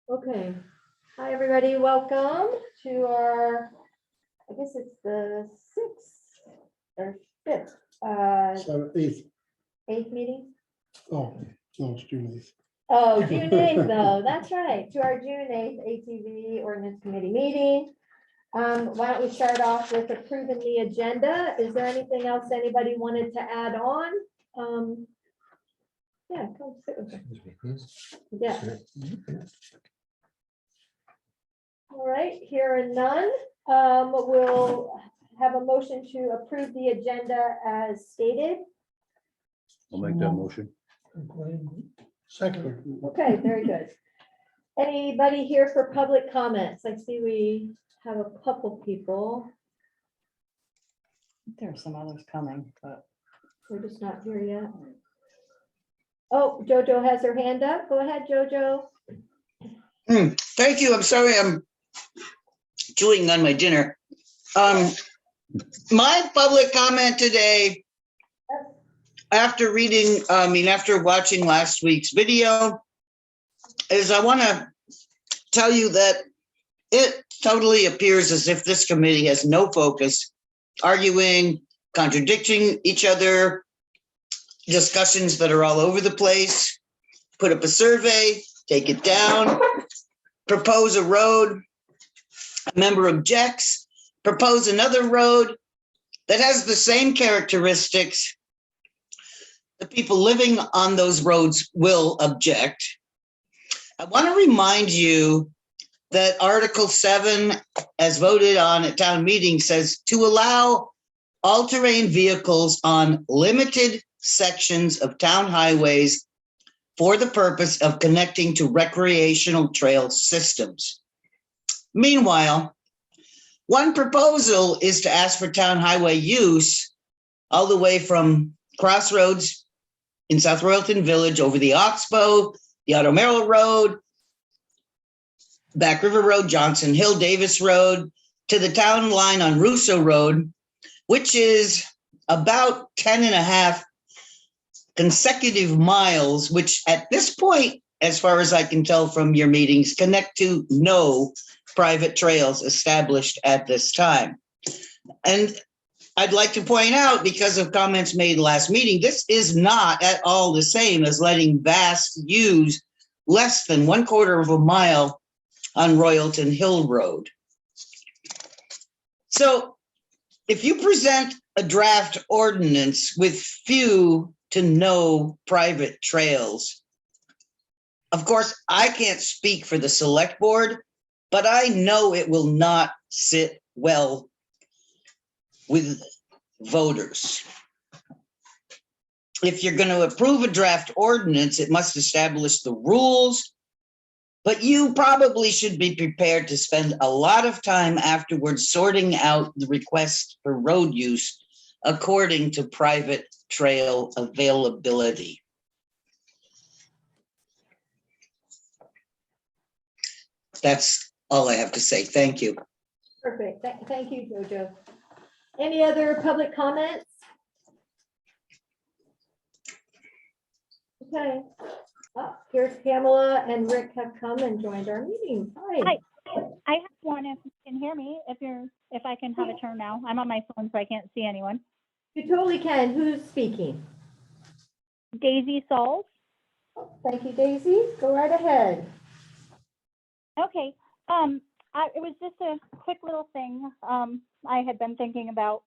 Okay. Hi, everybody. Welcome to our, I guess it's the 6th or 5th, So eighth. 8th meeting. Oh, no, it's June 8th. Oh, June 8th, though. That's right. To our June 8th ATV Ordinance Committee meeting. Why don't we start off with approving the agenda? Is there anything else anybody wanted to add on? Yeah, come sit with us. Yeah. All right, here are none. We'll have a motion to approve the agenda as stated. I'll make that motion. Second. Okay, very good. Anybody here for public comments? I see we have a couple people. There are some others coming, but We're just not here yet. Oh, Jojo has her hand up. Go ahead, Jojo. Thank you. I'm sorry I'm chewing on my dinner. My public comment today, after watching last week's video, is I want to tell you that it totally appears as if this committee has no focus, arguing, contradicting each other, discussions that are all over the place, put up a survey, take it down, propose a road, a member objects, propose another road that has the same characteristics. The people living on those roads will object. I want to remind you that Article 7, as voted on at town meeting, says to allow all-terrain vehicles on limited sections of town highways for the purpose of connecting to recreational trail systems. Meanwhile, one proposal is to ask for town highway use all the way from Crossroads in South Royalton Village over the Oxbow, the Otto Merrill Road, Back River Road, Johnson Hill, Davis Road, to the town line on Russo Road, which is about 10 and a half consecutive miles, which at this point, as far as I can tell from your meetings, connect to no private trails established at this time. And I'd like to point out, because of comments made last meeting, this is not at all the same as letting Vast use less than 1/4 of a mile on Royalton Hill Road. So if you present a draft ordinance with few to no private trails, of course, I can't speak for the select board, but I know it will not sit well with voters. If you're going to approve a draft ordinance, it must establish the rules, but you probably should be prepared to spend a lot of time afterwards sorting out the request for road use according to private trail availability. That's all I have to say. Thank you. Perfect. Thank you, Jojo. Any other public comments? Okay. Oh, here's Pamela and Rick have come and joined our meeting. Hi. I have one if you can hear me, if I can have a turn now. I'm on my phone, so I can't see anyone. You totally can. Who's speaking? Daisy Souls. Thank you, Daisy. Go right ahead. Okay. It was just a quick little thing I had been thinking about,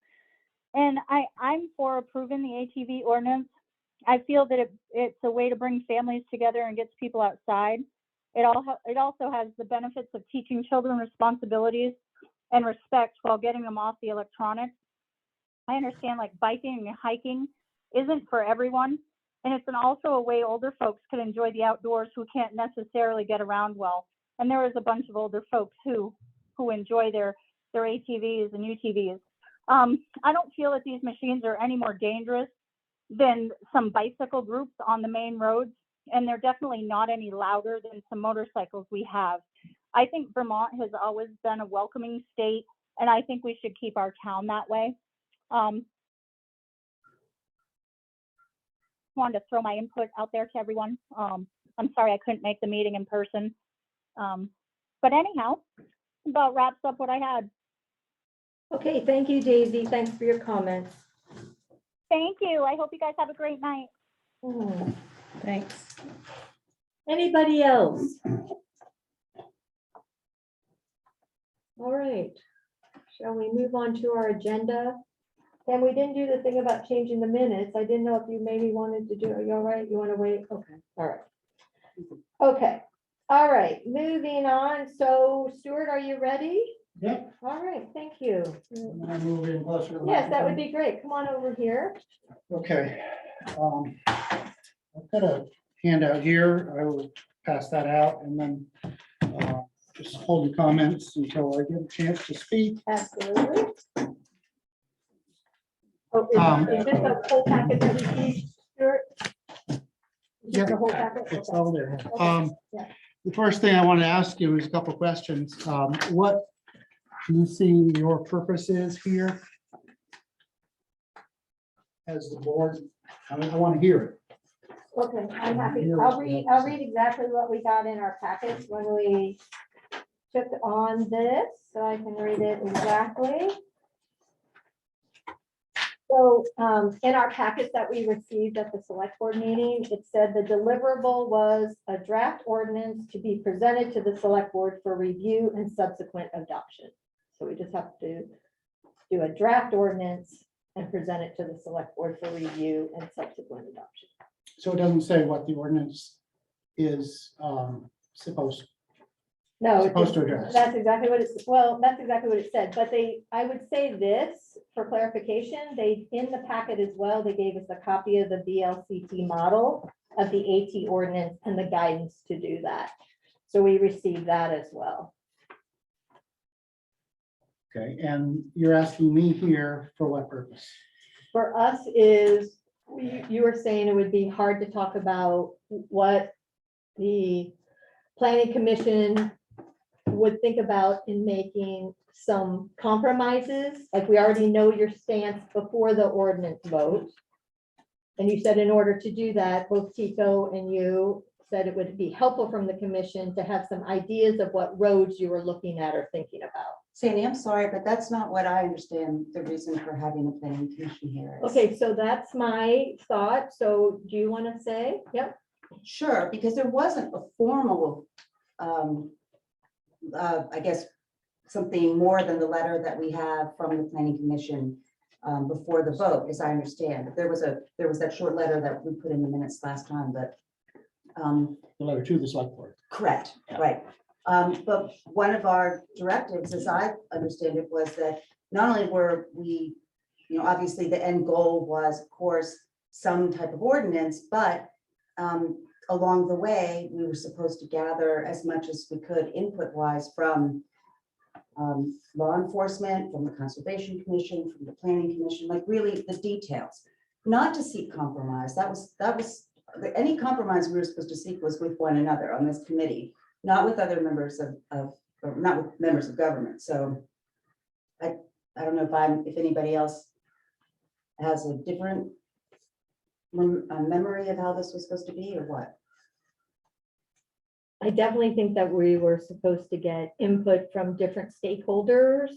and I'm for approving the ATV ordinance. I feel that it's a way to bring families together and gets people outside. It also has the benefits of teaching children responsibilities and respect while getting them off the electronics. I understand like biking and hiking isn't for everyone, and it's also a way older folks can enjoy the outdoors who can't necessarily get around well. And there is a bunch of older folks who enjoy their ATVs and UTVs. I don't feel that these machines are any more dangerous than some bicycle groups on the main roads, and they're definitely not any louder than some motorcycles we have. I think Vermont has always been a welcoming state, and I think we should keep our town that way. Wanted to throw my input out there to everyone. I'm sorry I couldn't make the meeting in person. But anyhow, about wraps up what I had. Okay, thank you, Daisy. Thanks for your comments. Thank you. I hope you guys have a great night. Hmm. Thanks. Anybody else? All right, shall we move on to our agenda? And we didn't do the thing about changing the minutes. I didn't know if you maybe wanted to do, are you all right? You want to wait? Okay, all right. Okay, all right, moving on. So Stuart, are you ready? Yep. All right, thank you. And I move in closer to the Yes, that would microphone. be great. Come on over here. Okay. I've got a handout here. I will pass that out and then just hold the comments until I get a chance to speak. Absolutely. Oh, is this a whole packet that we see, Stuart? Is this Yeah, the whole packet? It's Okay. all there. Okay, yeah. The first thing I want to ask you is a couple questions. What do you see your purpose is here? As the board, I want to hear it. Okay, I'm happy. I'll read exactly what we got in our packets when we took on this, so I can read it exactly. So in our packets that we received at the select board meeting, it said the deliverable was a draft ordinance to be presented to the select board for review and subsequent adoption. So we just have to do a draft ordinance and present it to the select board for review and subsequent adoption. So it doesn't say what the ordinance is supposed. No, it's Supposed to just- address. that's exactly what it's, well, that's exactly what it said, but I would say this for clarification, in the packet as well, they gave us a copy of the VLCT model of the AT ordinance and the guidance to do that. So we received that as well. Okay, and you're asking me here for what purpose? For us is, you were saying it would be hard to talk about what the planning commission would think about in making some compromises, like we already know your stance before the ordinance vote. And you said in order to do that, both Tico and you said it would be helpful from the commission to have some ideas of what roads you were looking at or thinking about. Sandy, I'm sorry, but that's not what I understand the reason for having a planning commission here is. Okay, so that's my thought. So do you want to say? Yep. Sure, because there wasn't a formal, I guess, something more than the letter that we have from the planning commission before the vote, as I understand. There was that short letter that we put in the minutes last time, but The letter to the select board. correct, right. But one of our directives, as I understand it, was that not only were we, obviously the end goal was, of course, some type of ordinance, but along the way, we were supposed to gather as much as we could input-wise from law enforcement, from the Conservation Commission, from the Planning Commission, like really the details, not to seek compromise. That was any compromise we were supposed to seek was with one another on this committee, not with other members or not with members of government. So I don't know if anybody else has a different memory of how this was supposed to be or what. I definitely think that we were supposed to get input from different stakeholders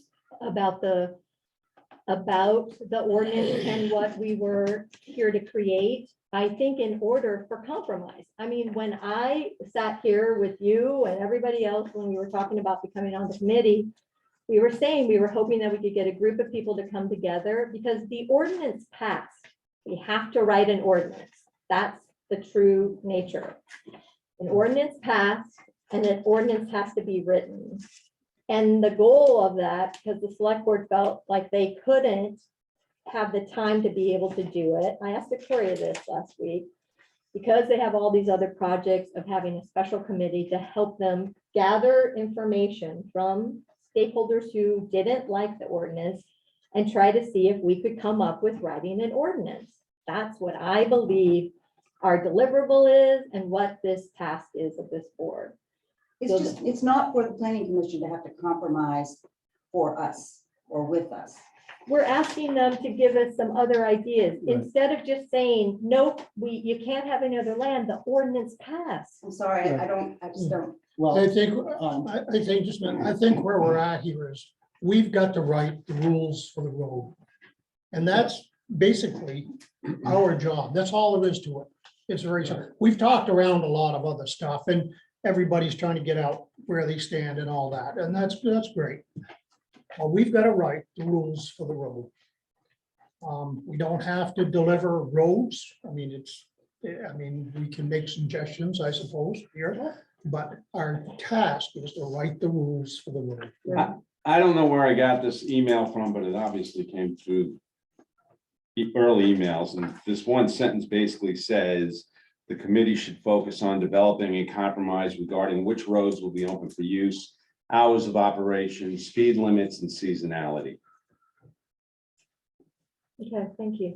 about the ordinance and what we were here to create. I think in order for compromise. I mean, when I sat here with you and everybody else, when we were talking about becoming on the committee, we were saying we were hoping that we could get a group of people to come together because the ordinance passed. We have to write an ordinance. That's the true nature. An ordinance passed and an ordinance has to be written. And the goal of that, because the select board felt like they couldn't have the time to be able to do it. I asked Victoria this last week, because they have all these other projects of having a special committee to help them gather information from stakeholders who didn't like the ordinance and try to see if we could come up with writing an ordinance. That's what I believe our deliverable is and what this task is of this board. It's not for the planning commission to have to compromise for us or with us. we're asking them to give us some other ideas. Right. Instead of just saying, nope, you can't have any other land, the ordinance passed. I'm sorry, I just don't. Well, I think, I think where we're at here is, we've got to write the rules for the road. And that's basically our job. That's all there is to it. It's very, we've talked around a lot of other stuff, and everybody's trying to get out where they stand and all that, and that's great. We've got to write the rules for the road. We don't have to deliver roads. I mean, we can make suggestions, I suppose, here, but our task is to write the rules for the road. I don't know where I got this email from, but it obviously came through the early emails, and this one sentence basically says the committee should focus on developing a compromise regarding which roads will be open for use, hours of operation, speed limits, and seasonality. Okay, thank you.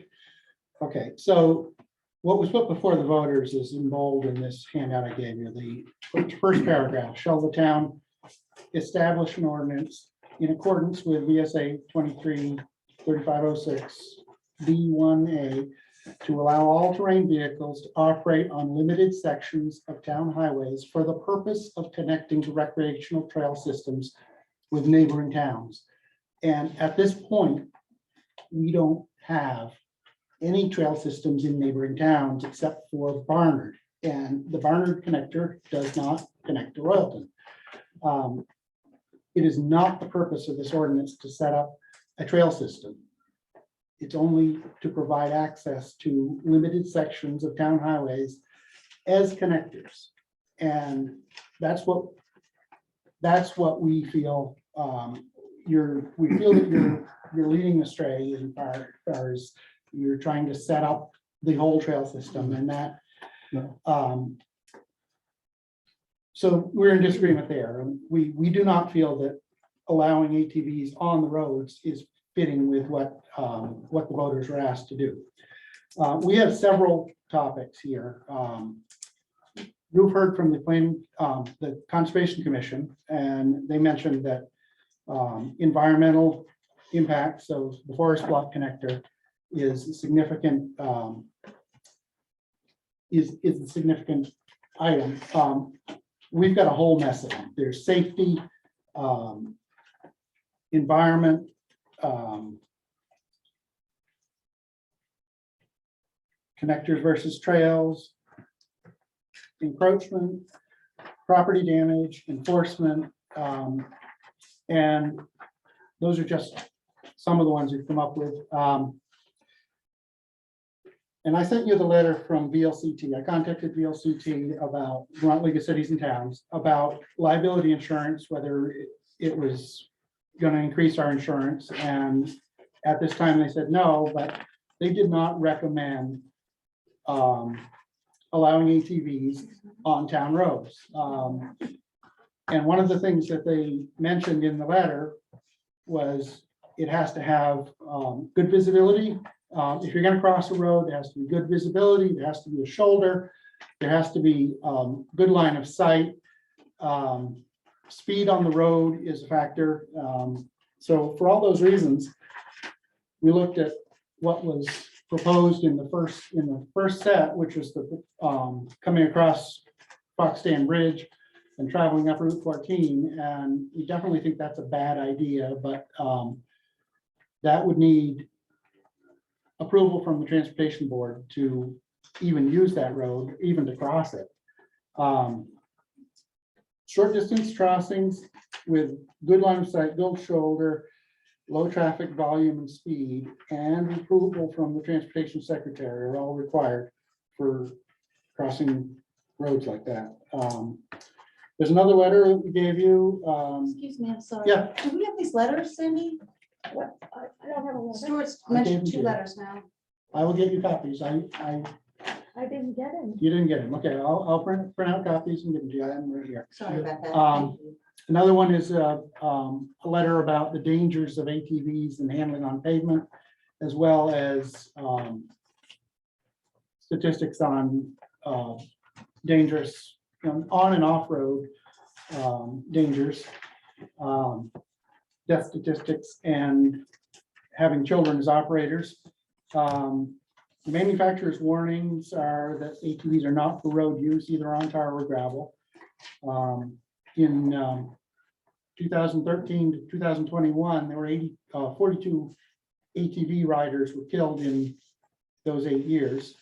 okay, so what was put before the voters is in bold in this handout I gave you. The first paragraph, shall the town establish an ordinance in accordance with VSA 23-3506 D1A to allow all-terrain vehicles to operate on limited sections of town highways for the purpose of connecting to recreational trail systems with neighboring towns. And at this point, we don't have any trail systems in neighboring towns except for Barnard. And the Barnard connector does not connect to Royalton. It is not the purpose of this ordinance to set up a trail system. It's only to provide access to limited sections of town highways as connectors. And that's what we feel, we feel that you're leading astray as far as you're trying to set up the whole trail system, and that, so we're in disagreement there. And we do not feel that allowing ATVs on the roads is fitting with what the voters were asked to do. We have several topics here. You've heard from the Conservation Commission, and they mentioned that environmental impacts of the forest block connector is a significant is a significant item. We've got a whole mess of them. There's safety, environment, connectors versus trails, encroachment, property damage, enforcement, and those are just some of the ones we've come up with. And I sent you the letter from VLCT. I contacted VLCT about Vermont League of Cities and Towns about liability insurance, whether it was going to increase our insurance. And at this time, they said no, but they did not recommend allowing ATVs on town roads. And one of the things that they mentioned in the letter was it has to have good visibility. If you're going to cross a road, there has to be good visibility, there has to be a shoulder, there has to be good line of sight. Speed on the road is a factor. So for all those reasons, we looked at what was proposed in the first set, which was the coming across Fox Stand Bridge and traveling up Route 14. And we definitely think that's a bad idea, but that would need approval from the Transportation Board to even use that road, even to cross it. Short distance crossings with good line of sight, good shoulder, low traffic volume and speed, and approval from the Transportation Secretary are all required for crossing roads like that. There's another letter that we gave you. Excuse me, I'm sorry. Yeah. Do we have these letters, Cindy? What? I don't have a letter. Stuart's I gave mentioned them to two you. letters now. I will get you copies. I didn't get it. You didn't get them. Okay, I'll print out copies and give them to you. I have them right here. Sorry about that. Um, Thank you. Another one is a letter about the dangers of ATVs and handling on pavement, as well as statistics on dangerous, on and off road dangers, death statistics, and having children as operators. The manufacturer's warnings are that ATVs are not for road use, either on tar or gravel. In 2013 to 2021, there were 42 ATV riders were killed in those 8 years.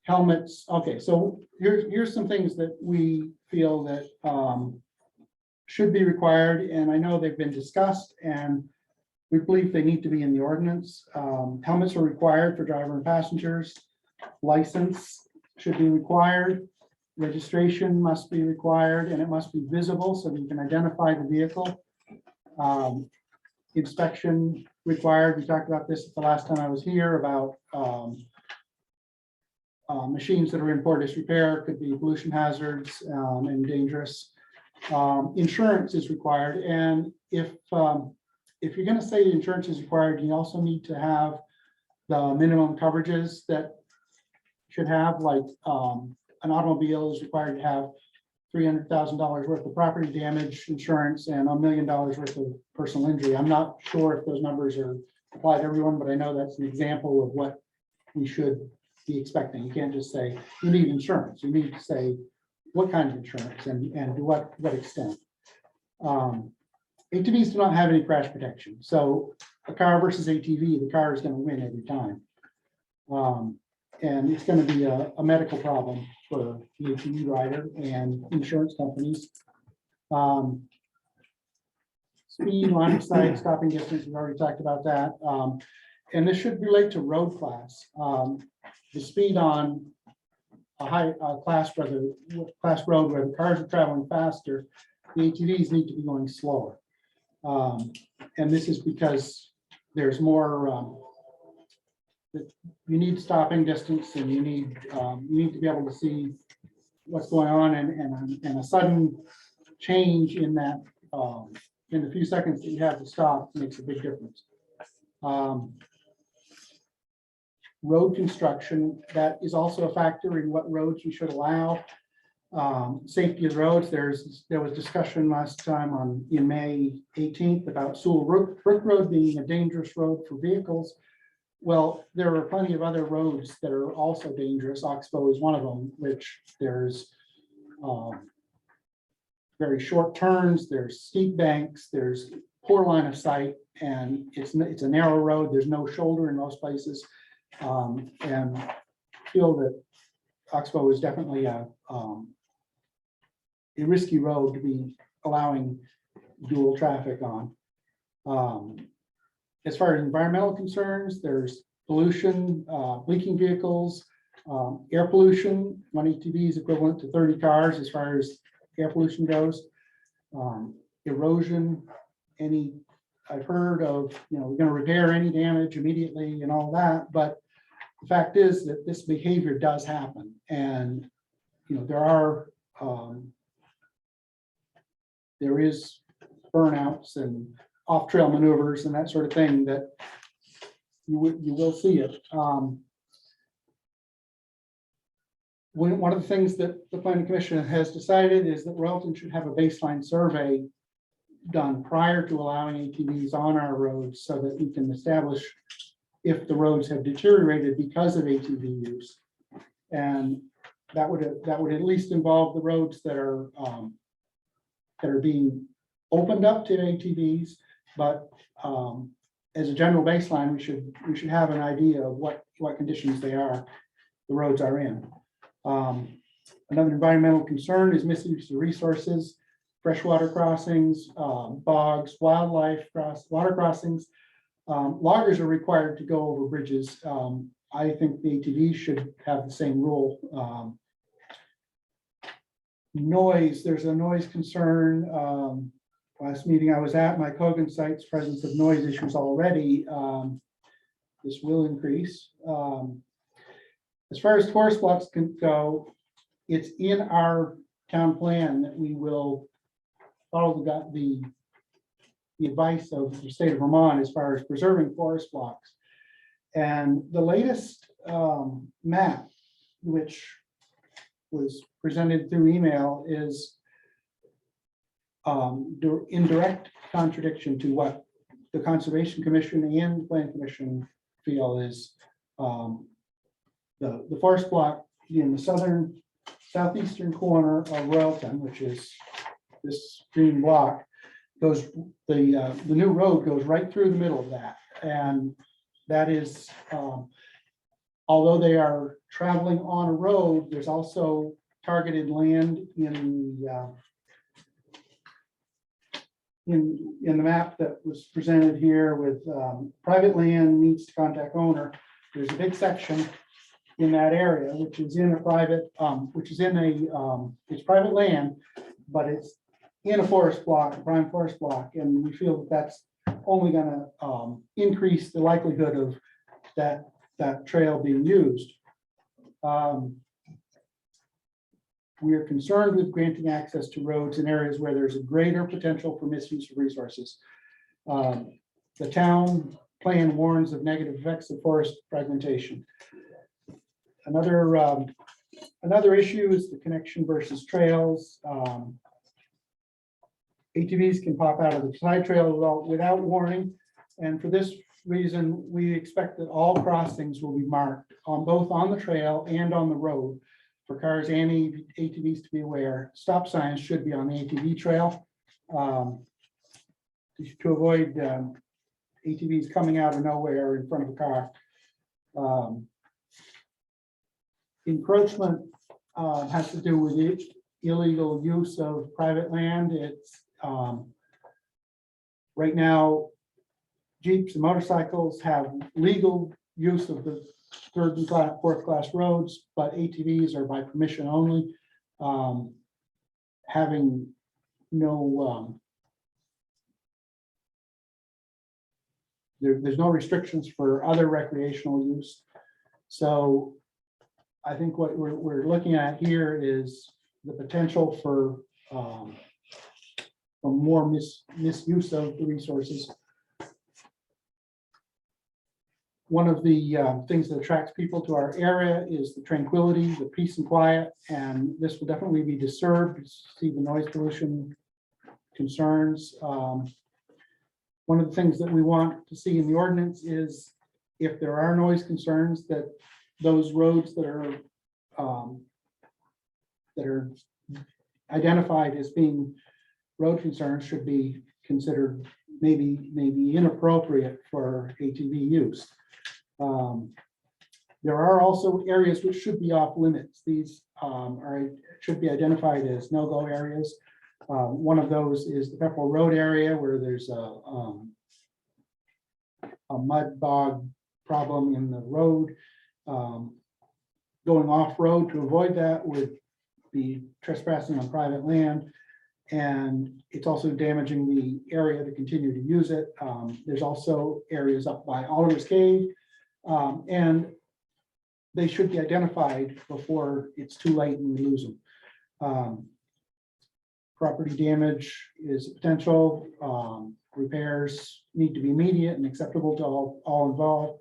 Helmets, okay, so here's some things that we feel that should be required, and I know they've been discussed, and we believe they need to be in the ordinance. Helmets are required for driver and passengers. License should be required. Registration must be required, and it must be visible so that you can identify the vehicle. Inspection required. We talked about this the last time I was here about machines that are in poor disrepair, could be pollution hazards and dangerous. Insurance is required, and if you're going to say insurance is required, you also need to have the minimum coverages that should have, like an automobile is required to have $300,000 worth of property damage insurance and $1 million worth of personal injury. I'm not sure if those numbers are applied to everyone, but I know that's an example of what we should be expecting. You can't just say you need insurance. You need to say what kind of insurance and to what extent. ATVs do not have any crash protection. So a car versus ATV, the car is going to win every time. And it's going to be a medical problem for the ATV rider and insurance companies. Speed, line of sight, stopping distance, we've already talked about that. And this should relate to road class. The speed on a high class road where the cars are traveling faster, the ATVs need to be going slower. And this is because there's more, you need stopping distance, and you need to be able to see what's going on, and a sudden change in that, in the few seconds that you have to stop makes a big difference. Road construction, that is also a factor in what roads you should allow. Safety of roads, there was discussion last time in May 18th about Sewell Brook Road being a dangerous road for vehicles. Well, there are plenty of other roads that are also dangerous. Oxbow is one of them, which there's very short turns, there's steep banks, there's poor line of sight, and it's a narrow road. There's no shoulder in most places. And feel that Oxbow is definitely a risky road to be allowing dual traffic on. As far as environmental concerns, there's pollution, leaking vehicles, air pollution. One ATV is equivalent to 30 cars as far as air pollution goes. Erosion, I've heard of, we're going to repair any damage immediately and all that, but the fact is that this behavior does happen, and there is burnouts and off-trail maneuvers and that sort of thing that you will see it. One of the things that the Planning Commission has decided is that Royalton should have a baseline survey done prior to allowing ATVs on our roads, so that we can establish if the roads have deteriorated because of ATV use. And that would at least involve the roads that are being opened up to ATVs, but as a general baseline, we should have an idea of what conditions the roads are in. Another environmental concern is misuse of resources, freshwater crossings, bogs, wildlife water crossings. Loggers are required to go over bridges. I think the ATVs should have the same rule. Noise, there's a noise concern. Last meeting I was at, Mike Hogan cites presence of noise issues already. This will increase. As far as forest blocks can go, it's in our town plan that we will follow the advice of the state of Vermont as far as preserving forest blocks. And the latest map, which was presented through email, is in direct contradiction to what the Conservation Commission and the Plan Commission feel is the forest block in the southeastern corner of Royalton, which is this green block, goes, the new road goes right through the middle of that. And that is, although they are traveling on a road, there's also targeted land in the map that was presented here with private land needs to contact owner. There's a big section in that area, which is in a private, it's private land, but it's in a forest block, a prime forest block, and we feel that that's only gonna increase the likelihood of that trail being used. We are concerned with granting access to roads in areas where there's a greater potential for misuse of resources. The town plan warns of negative effects of forest fragmentation. Another issue is the connection versus trails. ATVs can pop out of the side trail without warning. And for this reason, we expect that all crossings will be marked on both on the trail and on the road for cars and ATVs to be aware. Stop signs should be on the ATV trail to avoid ATVs coming out of nowhere in front of a car. Encroachment has to do with illegal use of private land. It's right now, Jeeps and motorcycles have legal use of the third and fourth class roads, but ATVs are by permission only. Having no, there's no restrictions for other recreational use. So I think what we're looking at here is the potential for more misuse of the resources. One of the things that attracts people to our area is the tranquility, the peace and quiet, and this will definitely be disturbed. See the noise pollution concerns. One of the things that we want to see in the ordinance is if there are noise concerns, that those roads that are identified as being road concerns should be considered maybe inappropriate for ATV use. There are also areas which should be off limits. These should be identified as no-go areas. One of those is the Pepperell Road area where there's a mud bog problem in the road. Going off-road to avoid that would be trespassing on private land. And it's also damaging the area to continue to use it. There's also areas up by Oliver's Cave. And they should be identified before it's too late and we lose them. Property damage is a potential. Repairs need to be immediate and acceptable to all involved.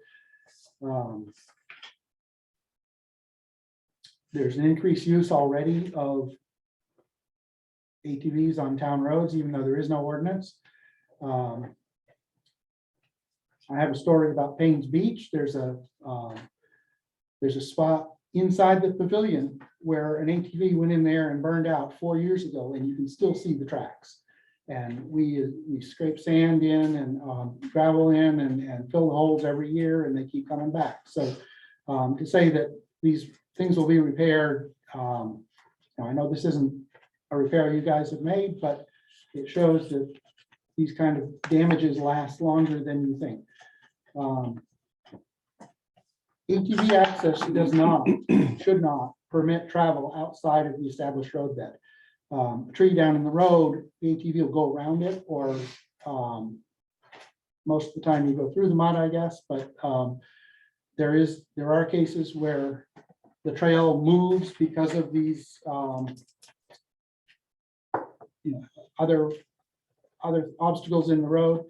There's an increased use already of ATVs on town roads, even though there is no ordinance. I have a story about Payne's Beach. There's a spot inside the pavilion where an ATV went in there and burned out 4 years ago, and you can still see the tracks. And we scrape sand in and gravel in and fill the holes every year, and they keep coming back. So to say that these things will be repaired, I know this isn't a repair you guys have made, but it shows that these kind of damages last longer than you think. ATV access should not permit travel outside of the established roadbed. A tree down in the road, the ATV will go around it, or most of the time you go through the mud, I guess, but there are cases where the trail moves because of these other obstacles in the road,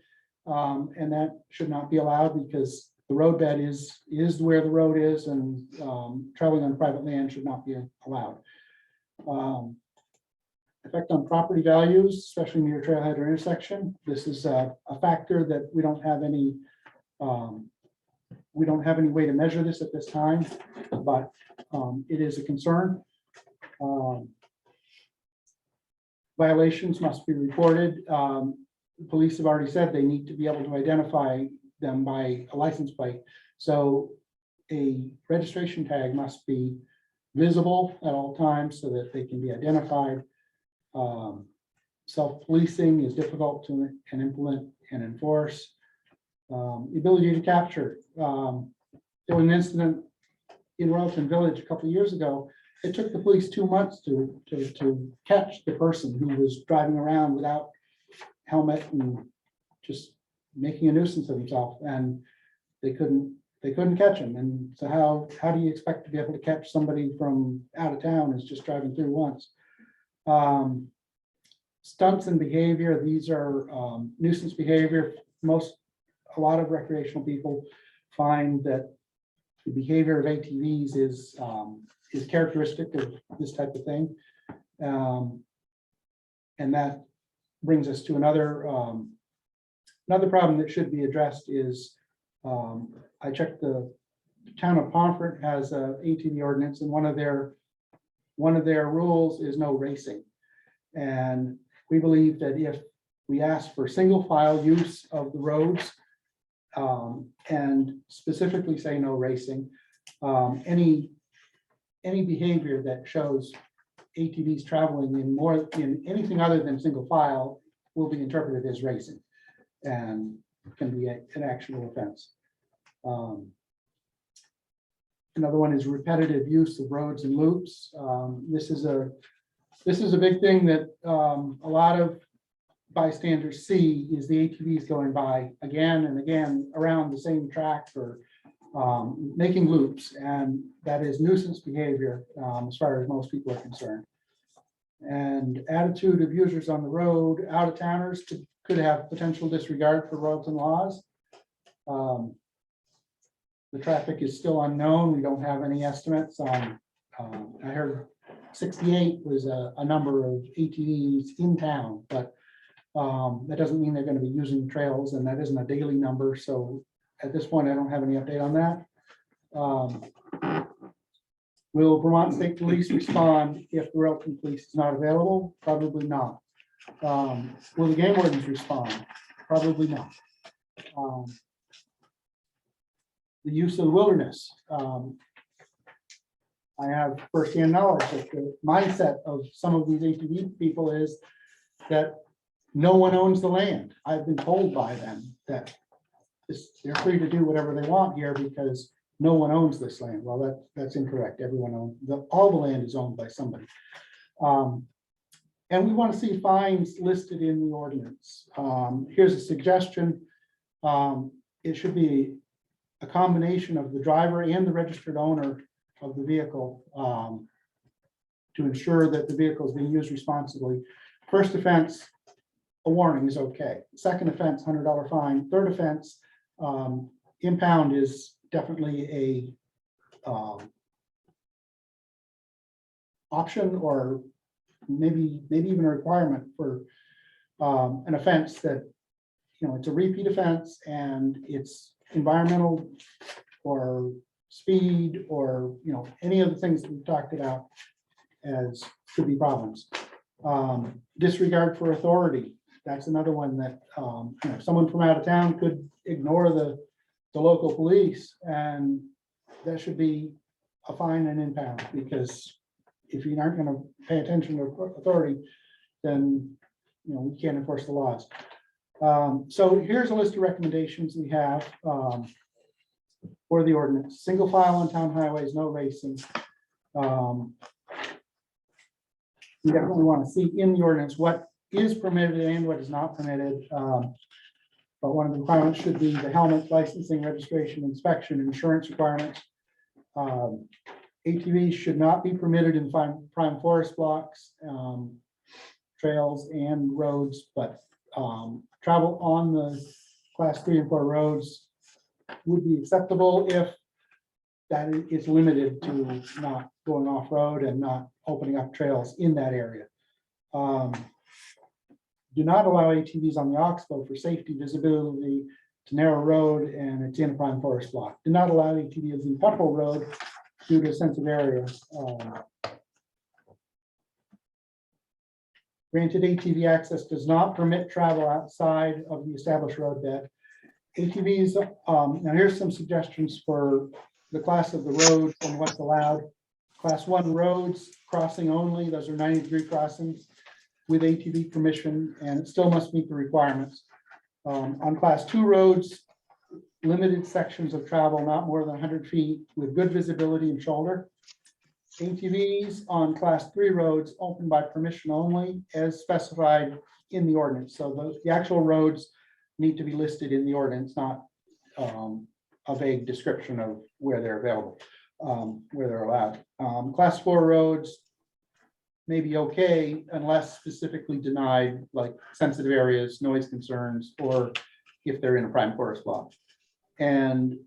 and that should not be allowed because the roadbed is where the road is, and traveling on private land should not be allowed. Effect on property values, especially near trailhead or intersection. This is a factor that we don't have any way to measure this at this time, but it is a concern. Violations must be reported. Police have already said they need to be able to identify them by a license plate. So a registration tag must be visible at all times so that they can be identified. Self-policing is difficult to implement and enforce. The ability to capture. There was an incident in Royalton Village a couple of years ago. It took the police 2 months to catch the person who was driving around without helmet and just making a nuisance of himself, and they couldn't catch him. And so how do you expect to be able to catch somebody from out of town who's just driving through once? Stunts and behavior, these are nuisance behavior. A lot of recreational people find that the behavior of ATVs is characteristic of this type of thing. And that brings us to another problem that should be addressed is, I checked the town of Pomfret has a ATV ordinance, and one of their rules is no racing. And we believe that if we ask for single file use of the roads, and specifically say no racing, any behavior that shows ATVs traveling in anything other than single file will be interpreted as racing and can be an actionable offense. Another one is repetitive use of roads and loops. This is a big thing that a lot of bystanders see is the ATVs going by again and again around the same track or making loops, and that is nuisance behavior as far as most people are concerned. And attitude of users on the road, out of towners could have potential disregard for roads and laws. The traffic is still unknown. We don't have any estimates on, I heard 68 was a number of ATVs in town, but that doesn't mean they're going to be using the trails, and that isn't a daily number. So at this point, I don't have any update on that. Will Vermont State Police respond if the Royalton Police is not available? Probably not. Will the game wardens respond? Probably not. The use of the wilderness. I have firsthand knowledge that the mindset of some of these ATV people is that no one owns the land. I've been told by them that they're free to do whatever they want here because no one owns this land. Well, that's incorrect. Everyone owns, all the land is owned by somebody. And we want to see fines listed in the ordinance. Here's a suggestion. It should be a combination of the driver and the registered owner of the vehicle to ensure that the vehicle is being used responsibly. First offense, a warning is okay. Second offense, $100 fine. Third offense, impound is definitely a option, or maybe even a requirement for an offense that, it's a repeat offense and it's environmental or speed or, any of the things that we've talked about as could be problems. Disregard for authority. That's another one that someone from out of town could ignore the local police, and that should be a fine and impound, because if you aren't going to pay attention to authority, then we can't enforce the laws. So here's a list of recommendations we have for the ordinance. Single file on town highways, no racing. We definitely want to see in the ordinance what is permitted and what is not permitted. But one of the requirements should be the helmet, licensing, registration, inspection, insurance requirements. ATVs should not be permitted in prime forest blocks, trails and roads, but travel on the class 3 and 4 roads would be acceptable if that is limited to not going off-road and not opening up trails in that area. Do not allow ATVs on the Oxbow for safety, visibility, to narrow road, and it's in a prime forest block. Do not allow ATVs in Puttle Road due to sensitive area. Granted, ATV access does not permit travel outside of the established roadbed. ATVs, now here's some suggestions for the class of the road and what's allowed. Class 1 roads, crossing only, those are 90-degree crossings with ATV permission, and it still must meet the requirements. On Class 2 roads, limited sections of travel, not more than 100 feet with good visibility and shoulder. ATVs on Class 3 roads open by permission only as specified in the ordinance. So the actual roads need to be listed in the ordinance, not a vague description of where they're available, where they're allowed. Class 4 roads may be okay unless specifically denied, like sensitive areas, noise concerns, or if they're in a prime forest block. And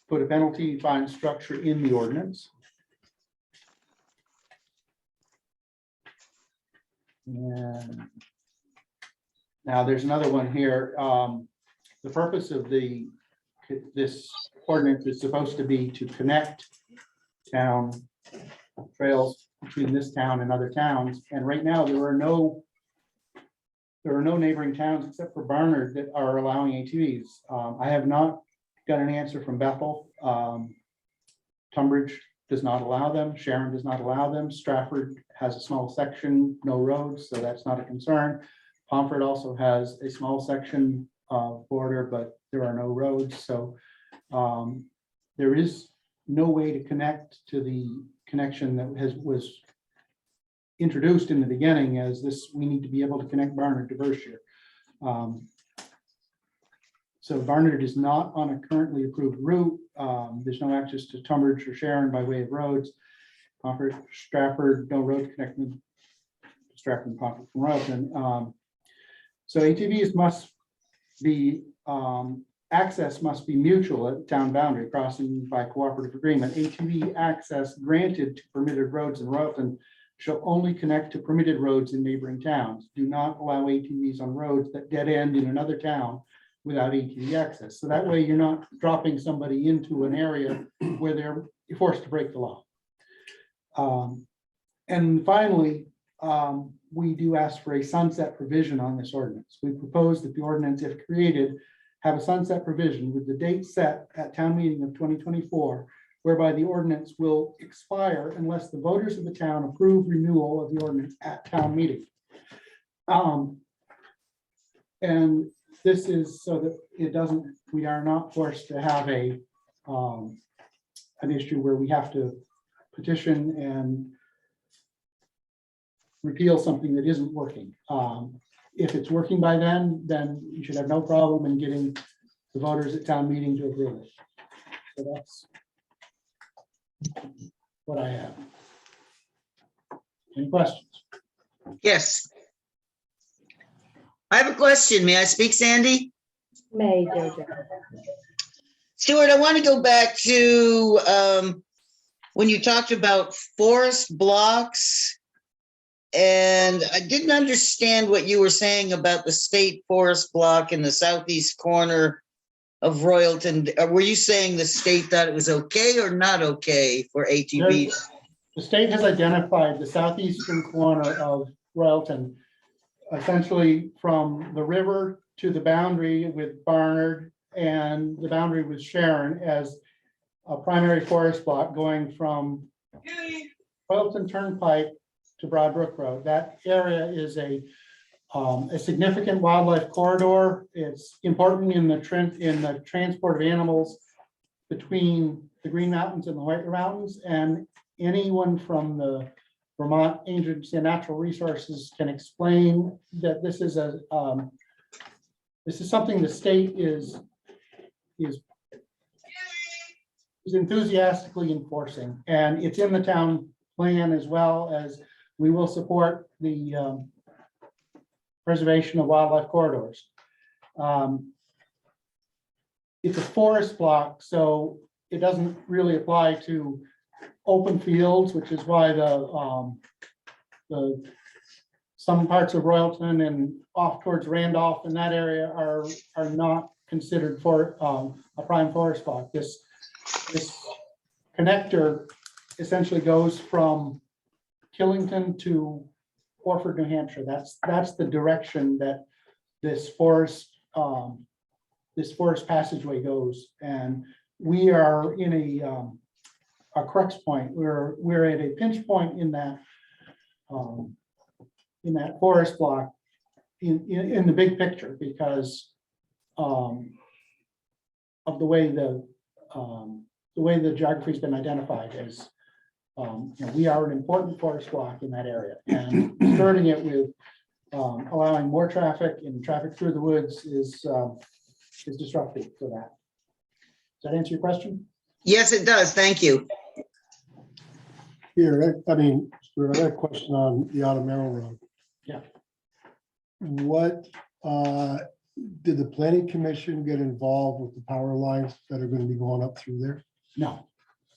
put a penalty fine structure in the ordinance. And now there's another one here. The purpose of this ordinance is supposed to be to connect town trails between this town and other towns. And right now there are no neighboring towns except for Barnard that are allowing ATVs. I have not got an answer from Bethel. Tunbridge does not allow them. Sharon does not allow them. Stratford has a small section, no roads, so that's not a concern. Pomfret also has a small section of border, but there are no roads. So there is no way to connect to the connection that was introduced in the beginning as this, we need to be able to connect Barnard to Berkshire. So Barnard is not on a currently approved route. There's no access to Tunbridge or Sharon by way of roads. Pomfret, Stratford, no road connecting Stratford and Pomfret from Royalton. So ATVs must be, access must be mutual at town boundary crossing by cooperative agreement. ATV access granted to permitted roads in Royalton shall only connect to permitted roads in neighboring towns. Do not allow ATVs on roads that dead end in another town without ATV access. So that way you're not dropping somebody into an area where they're forced to break the law. And finally, we do ask for a sunset provision on this ordinance. We propose that the ordinance, if created, have a sunset provision with the date set at town meeting of 2024, whereby the ordinance will expire unless the voters of the town approve renewal of the ordinance at town meeting. And this is so that it doesn't, we are not forced to have an issue where we have to petition and repeal something that isn't working. If it's working by then you should have no problem in getting the voters at town meeting to approve it. So that's what I have. Any questions? Yes. I have a question. May I speak, Sandy? May, Jojo. Stuart, I want to go back to when you talked about forest blocks. And I didn't understand what you were saying about the state forest block in the southeast corner of Royalton. Were you saying the state thought it was okay or not okay for ATVs? The state has identified the southeastern corner of Royalton, essentially from the river to the boundary with Barnard and the boundary with Sharon, as a primary forest block going from Royalton Turnpike to Broadbrook Road. That area is a significant wildlife corridor. It's important in the transport of animals between the Green Mountains and the White Mountains, and anyone from the Vermont Agency of Natural Resources can explain that this is something the state is enthusiastically enforcing, and it's in the town plan as well as we will support the preservation of wildlife corridors. It's a forest block, so it doesn't really apply to open fields, which is why the some parts of Royalton and off towards Randolph and that area are not considered for a prime forest block. This connector essentially goes from Killington to Orford, New Hampshire. That's the direction that this forest passageway goes. And we are in a crux point. We're at a pinch point in that forest block in the big picture because of the way the geography's been identified as we are an important forest block in that area, and starting it with allowing more traffic and traffic through the woods is disruptive for that. Does that answer your question? Yes, it does. Thank you. Here, I mean, Stuart, I got a question on the Automero Road. Yeah. What, did the planning commission get involved with the power lines that are going to be going up through there? No,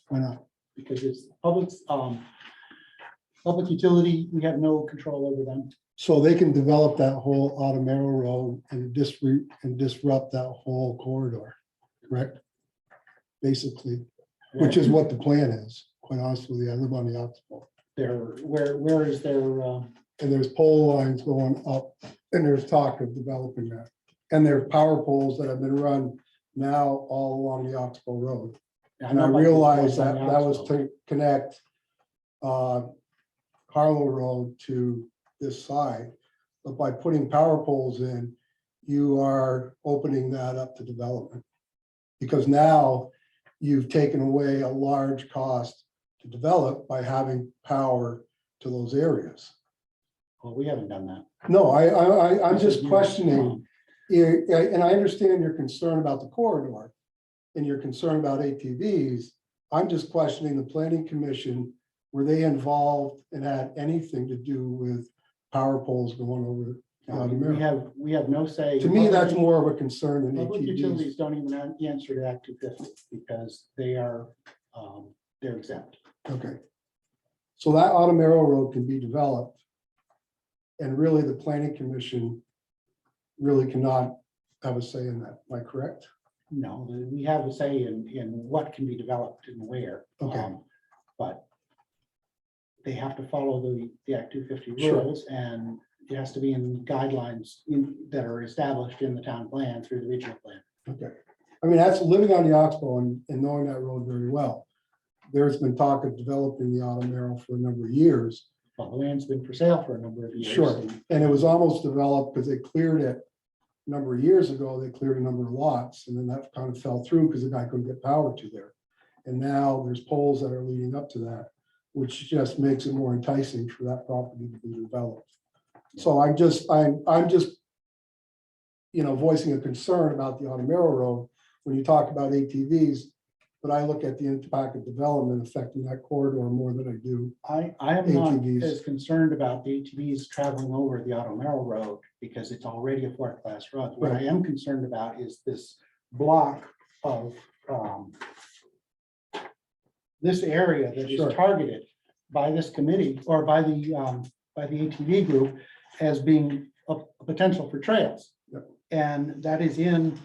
Why not? because it's public utility. We have no control over them. So they can develop that whole Automero Road and disrupt that whole corridor, correct? Basically, which is what the plan is, quite honestly. I live on the Oxbow. Where is their And there's pole lines going up, and there's talk of developing that. And there's power poles that have been run now all along the Oxbow Road. And I realized that that was to connect Harlow Road to this side. But by putting power poles in, you are opening that up to development. Because now you've taken away a large cost to develop by having power to those areas. well, we haven't done that. No, I'm just questioning, and I understand your concern about the corridor and your concern about ATVs. I'm just questioning the planning commission. Were they involved and had anything to do with power poles going over? We have no say. To me, that's more of a concern than Public ATVs. utilities don't even answer to Act 250 because they are, they're exempt. Okay. So that Automero Road can be developed. And really, the planning commission really cannot have a say in that. Am I correct? No, we have a say in what can be developed and where. Okay. But they have to follow the Act 250 Sure. rules, and it has to be in guidelines that are established in the town plan through the regional plan. Okay. I mean, that's living on the Oxbow and knowing that road very well. There's been talk of developing the Automero for a number of years. Well, the land's been for sale for a number of years. Sure. And it was almost developed because they cleared it a number of years ago. They cleared a number of lots, and then that kind of fell through because the guy couldn't get power to there. And now there's poles that are leading up to that, which just makes it more enticing for that property to be developed. So I'm just, voicing a concern about the Automero Road when you talk about ATVs, but I look at the impact of development affecting that corridor more than I do. I am not ATVs. as concerned about the ATVs traveling over the Automero Road because it's already a fourth class road. What I am concerned about is this block of this area that is Sure. targeted by this committee or by the ATV group as being a potential for trails. Yep. And that is in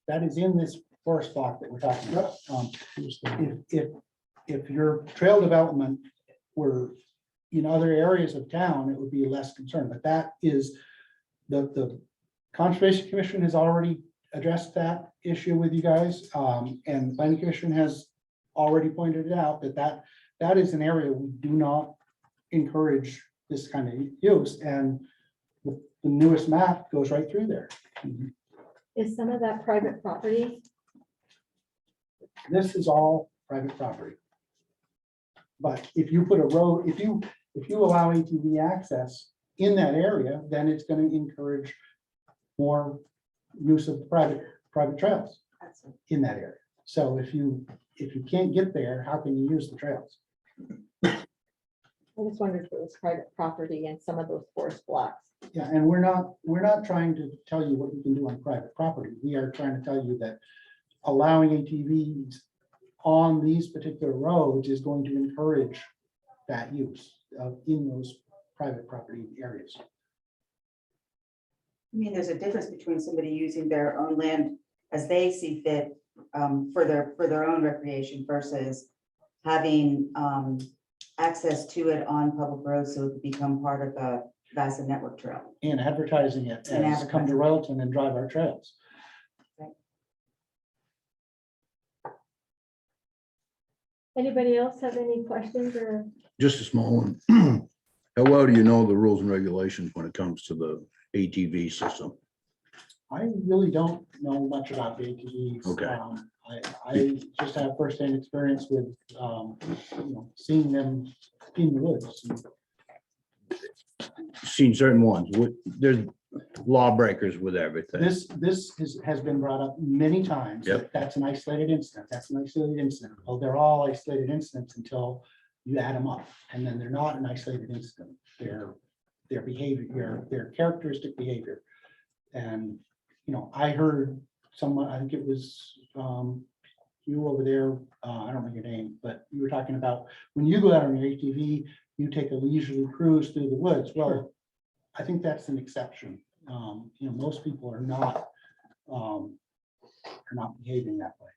this forest block that we're talking about. If your trail development were in other areas of town, it would be less concern, but that is the Conservation Commission has already addressed that issue with you guys. And the Planning Commission has already pointed it out that is an area we do not encourage this kind of use, and the newest map goes right through there. Is some of that private property? This is all private property. But if you put a road, if you allow ATV access in that area, then it's going to encourage more use of private trails in that area. So if you can't get there, how can you use the trails? I just wondered if it was private property in some of those forest blocks. Yeah, and we're not trying to tell you what you can do on private property. We are trying to tell you that allowing ATVs on these particular roads is going to encourage that use in those private property areas. I mean, there's a difference between somebody using their own land as they see fit for their own recreation versus having access to it on public roads so it could become part of a Vasa network trail. And advertising it And as come to Royalton and drive our trails. Anybody else have any questions or? Just a small one. How well do you know the rules and regulations when it comes to the ATV system? I really don't know much about the ATVs. Okay. I just have firsthand experience with, seeing them in the woods. Seen certain ones, there's lawbreakers with everything. This has been brought up many times. Yep. That's an isolated incident. That's an isolated incident. Well, they're all isolated incidents until you add them up, and then they're not an isolated incident. Their behavior, their characteristic behavior. And, I heard someone, I think it was you over there, I don't know your name, but you were talking about when you go out on your ATV, you take a leisurely cruise through the woods. Well, I think that's an exception. Most people are not behaving that way.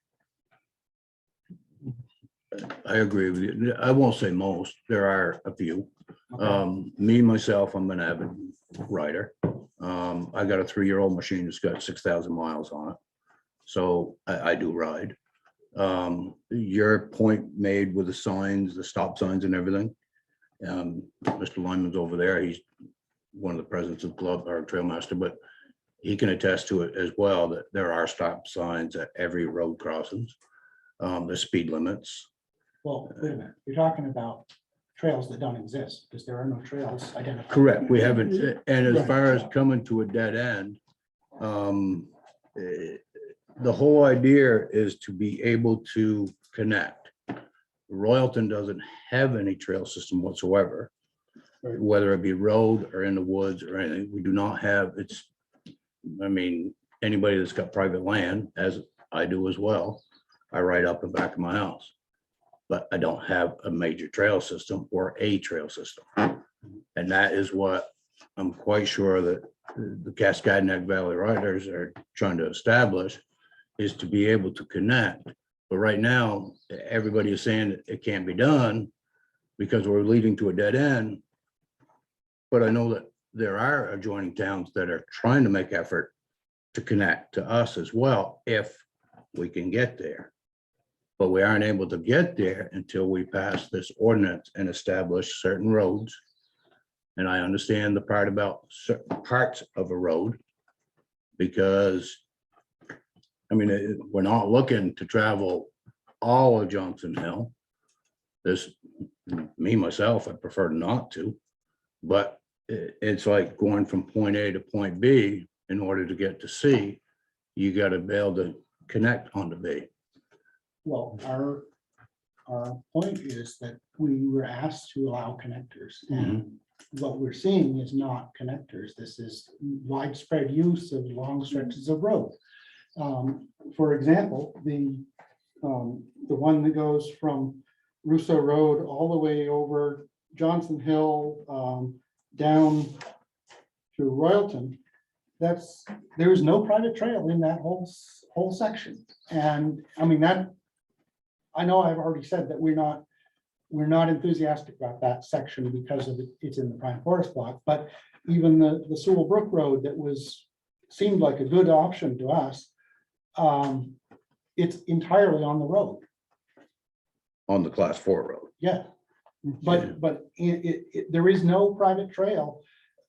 I agree with you. I won't say most, there are a few. Okay. Me, myself, I'm an avid rider. I got a 3-year-old machine that's got 6,000 miles on it. So I do ride. Your point made with the signs, the stop signs and everything. Mr. Lyman's over there. He's one of the presidents of the club, our trail master, but he can attest to it as well, that there are stop signs at every road crossings. There's speed limits. Well, wait a minute, you're talking about trails that don't exist, because there are no trails identified. Correct, we haven't, and as Right. far as coming to a dead end, the whole idea is to be able to connect. Royalton doesn't have any trail system whatsoever, Right. whether it be road or in the woods or anything. We do not have, anybody that's got private land, as I do as well, I ride up and back of my house. But I don't have a major trail system or a trail system. And that is what I'm quite sure that the Cascade Neck Valley Riders are trying to establish, is to be able to connect. But right now, everybody is saying that it can't be done because we're leading to a dead end. But I know that there are adjoining towns that are trying to make effort to connect to us as well, if we can get there. But we aren't able to get there until we pass this ordinance and establish certain roads. And I understand the part about certain parts of a road, because we're not looking to travel all of Johnson Hill. Me, myself, I prefer not to, but it's like going from point A to point B. In order to get to C, you got to be able to connect onto B. Well, our point is that we were asked to allow connectors, and what we're seeing is not connectors. This is widespread use of long stretches of road. For example, the one that goes from Russo Road all the way over Johnson Hill, down to Royalton, there's no private trail in that whole section. And I know I've already said that we're not enthusiastic about that section because of it's in the prime forest block, but even the Sewell Brook Road that seemed like a good option to us, it's entirely on the road. On the class 4 road. Yeah, but there is no private trail.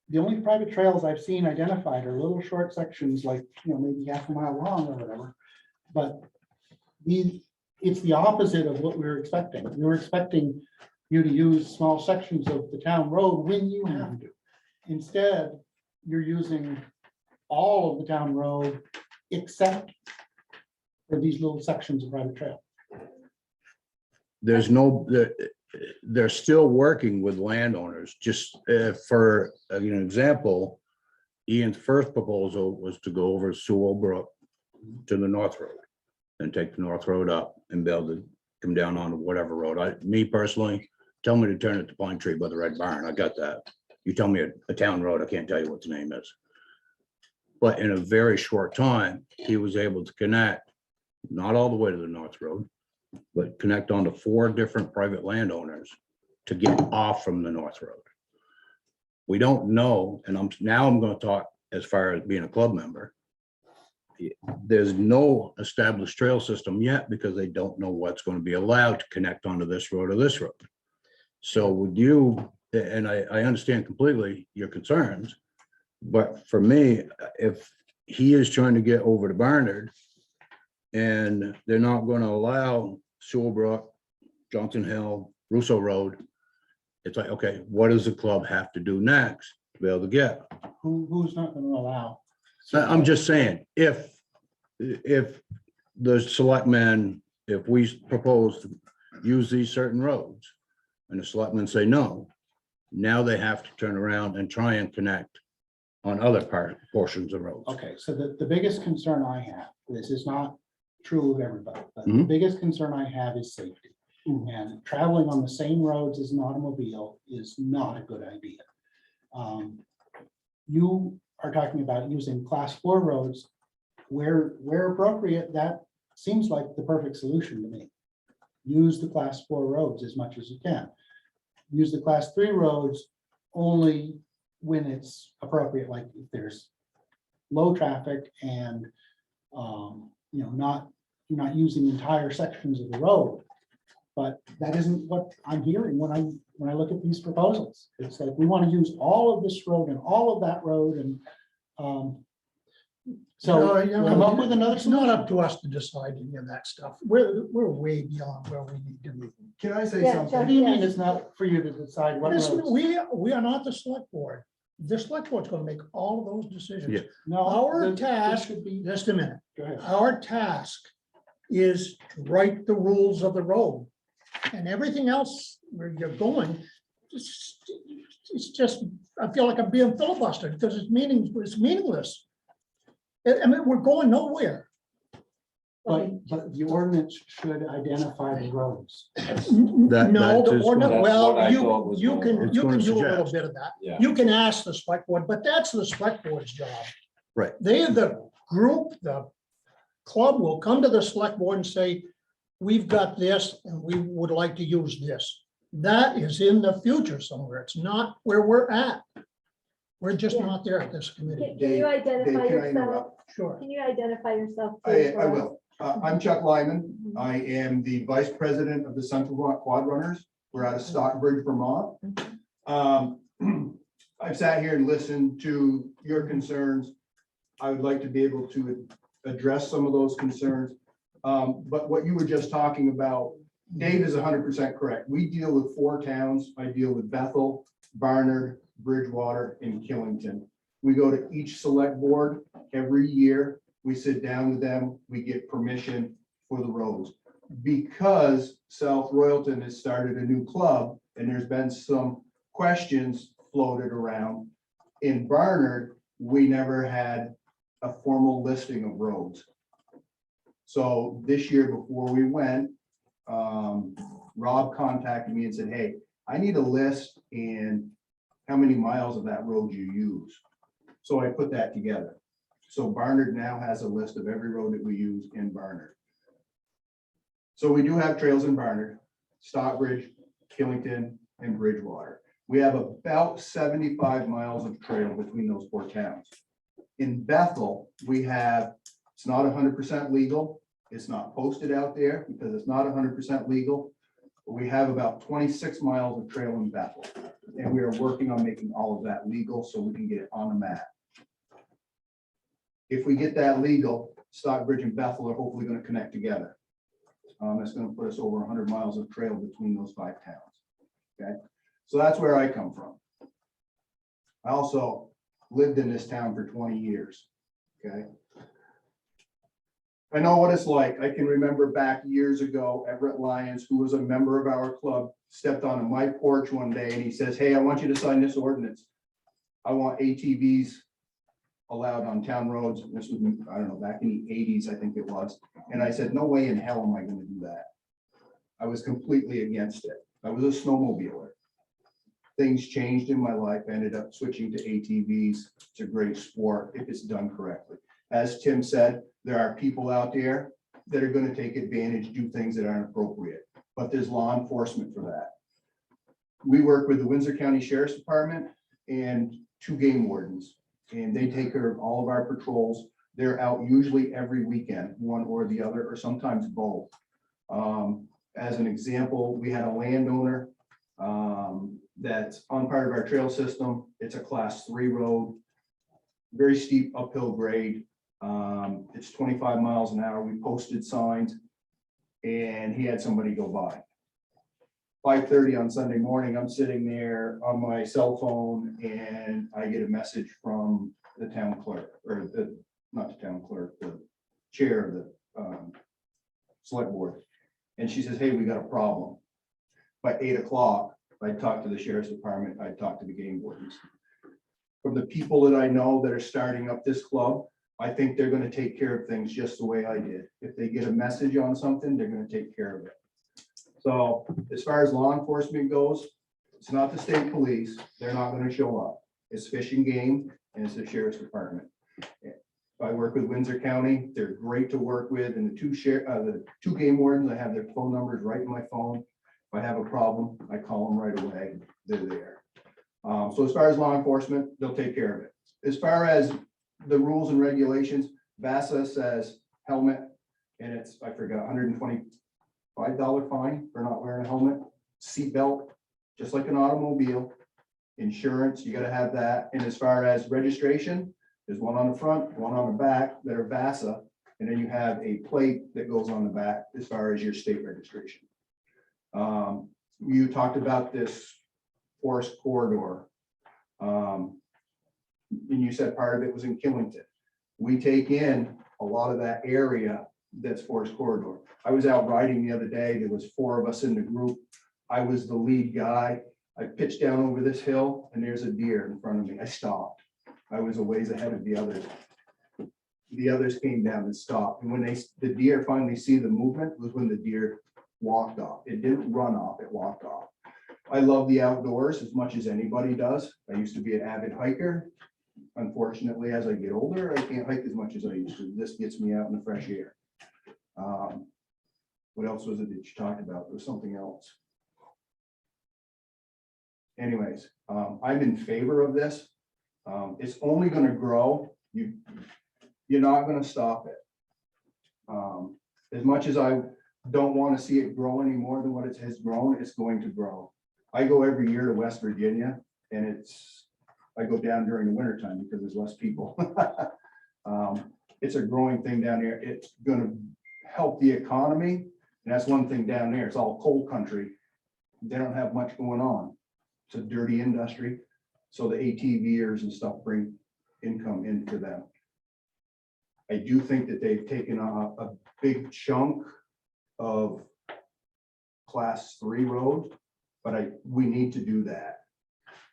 The only private trails I've seen identified are little short sections, like, maybe half a mile long or whatever. But it's the opposite of what we were expecting. We were expecting you to use small sections of the town road when you have to. Instead, you're using all of the town road except for these little sections of private trail. They're still working with landowners. Just for an example, Ian's first proposal was to go over Sewell Brook to the North Road and take the North Road up and be able to come down onto whatever road. Me personally, tell me to turn it to Pine Tree by the Red Barn. I got that. You tell me a town road, I can't tell you what the name is. But in a very short time, he was able to connect, not all the way to the North Road, but connect onto 4 different private landowners to get off from the North Road. We don't know, and I'm gonna talk as far as being a club member. There's no established trail system yet because they don't know what's going to be allowed to connect onto this road or this road. So would you, and I understand completely your concerns, but for me, if he is trying to get over to Barnard and they're not going to allow Sewellbrook, Johnson Hill, Russo Road, it's like, okay, what does the club have to do next to be able to get? Who's not gonna allow? I'm just saying, if the selectmen, if we propose to use these certain roads and the selectmen say no, now they have to turn around and try and connect on other portions of roads. Okay, so the biggest concern I have, this is not true of everybody, but the Mhm. biggest concern I have is safety. And traveling on the same roads as an automobile is not a good idea. You are talking about using class 4 roads where appropriate. That seems like the perfect solution to me. Use the class 4 roads as much as you can. Use the class 3 roads only when it's appropriate, like if there's low traffic and you're not using entire sections of the road. But that isn't what I'm hearing when I look at these proposals. It's like we want to use all of this road and all of that road and so come up with another It's not solution. up to us to decide any of that stuff. We're way beyond where we need to be. Can I say Yeah, something? What do you mean it's not for you to decide what roads? We are not the select board. The select board's gonna make all of those decisions. Yeah. No, Our this task, should be, just a minute, go ahead. our task is to write the rules of the road. And everything else where you're going, it's just, I feel like I'm being filibustered because it's meaningless. I mean, we're going nowhere. But the ordinance should identify the roads. No, that's the just ordinance, That's well, what I thought was you going can, on. It's you gonna can do a little suggest. bit of that. Yeah. You can ask the select board, but that's the select board's job. Right. They, the group, the club will come to the select board and say, we've got this and we would like to use this. That is in the future somewhere. It's not where we're at. We're just Yeah. not there at this committee. Can you identify Dave, can I yourself? interrupt? Sure. Can you identify yourself? I please, for us? will. I'm Chuck Lyman. I am the vice president of the Central Vermont Quad Runners. We're out of Stockbridge, Vermont. I've sat here and listened to your concerns. I would like to be able to address some of those concerns. But what you were just talking about, Dave is 100% correct. We deal with 4 towns. I deal with Bethel, Barnard, Bridgewater, and Killington. We go to each select board every year. We sit down with them. We get permission for the roads. Because South Royalton has started a new club and there's been some questions floated around. In Barnard, we never had a formal listing of roads. So this year before we went, Rob contacted me and said, hey, I need a list and how many miles of that road you use. So I put that together. So Barnard now has a list of every road that we use in Barnard. So we do have trails in Barnard, Stockbridge, Killington, and Bridgewater. We have about 75 miles of trail between those 4 towns. In Bethel, we have, it's not 100% legal. It's not posted out there because it's not 100% legal. But we have about 26 miles of trail in Bethel. And we are working on making all of that legal so we can get it on the map. If we get that legal, Stockbridge and Bethel are hopefully going to connect together. That's going to put us over 100 miles of trail between those 5 towns. Okay, so that's where I come from. I also lived in this town for 20 years. Okay, I know what it's like. I can remember back years ago, Everett Lyons, who was a member of our club, stepped onto my porch one day and he says, hey, I want you to sign this ordinance. I want ATVs allowed on town roads. This was, I don't know, back in the 80s, I think it was. And I said, no way in hell am I going to do that. I was completely against it. I was a snowmobiler. things changed in my life. I ended up switching to ATVs. It's a great sport if it's done correctly. As Tim said, there are people out there that are going to take advantage, do things that aren't appropriate, but there's law enforcement for that. We work with the Windsor County Sheriff's Department and 2 game wardens, and they take care of all of our patrols. They're out usually every weekend, one or the other, or sometimes both. As an example, we had a landowner that's on part of our trail system. It's a class 3 road, very steep uphill grade. It's 25 miles an hour. We posted signs and he had somebody go by. 5:30 on Sunday morning, I'm sitting there on my cell phone and I get a message from the town clerk, or not the town clerk, the chair of the select board. And she says, hey, we got a problem. By 8 o'clock, I talked to the sheriff's department, I talked to the game wardens. From the people that I know that are starting up this club, I think they're gonna take care of things just the way I did. If they get a message on something, they're gonna take care of it. So as far as law enforcement goes, it's not the state police. They're not gonna show up. It's Fish and Game and it's the sheriff's department. I work with Windsor County. They're great to work with, and the 2 game wardens, I have their phone numbers right in my phone. If I have a problem, I call them right away. They're there. So as far as law enforcement, they'll take care of it. As far as the rules and regulations, VASA says helmet, and it's, I forgot, $125 fine for not wearing a helmet. Seatbelt, just like an automobile. Insurance, you gotta have that. And as far as registration, there's one on the front, one on the back that are VASA, and then you have a plate that goes on the back as far as your state registration. You talked about this forest corridor. And you said part of it was in Killington. We take in a lot of that area that's forest corridor. I was out riding the other day. There was 4 of us in the group. I was the lead guy. I pitched down over this hill and there's a deer in front of me. I stopped. I was a ways ahead of the others. The others came down and stopped. And when the deer finally see the movement was when the deer walked off. It didn't run off, it walked off. I love the outdoors as much as anybody does. I used to be an avid hiker. Unfortunately, as I get older, I can't hike as much as I used to. This gets me out in the fresh air. What else was it that you talked about? There was something else. Anyways, I'm in favor of this. It's only going to grow. You're not going to stop it. As much as I don't want to see it grow any more than what it has grown, it's going to grow. I go every year to West Virginia, and I go down during the winter time because there's less people. It's a growing thing down there. It's going to help the economy. And that's one thing down there. It's all coal country. They don't have much going on. It's a dirty industry. So the ATVers and stuff bring income in for them. I do think that they've taken a big chunk of class 3 road, but we need to do that.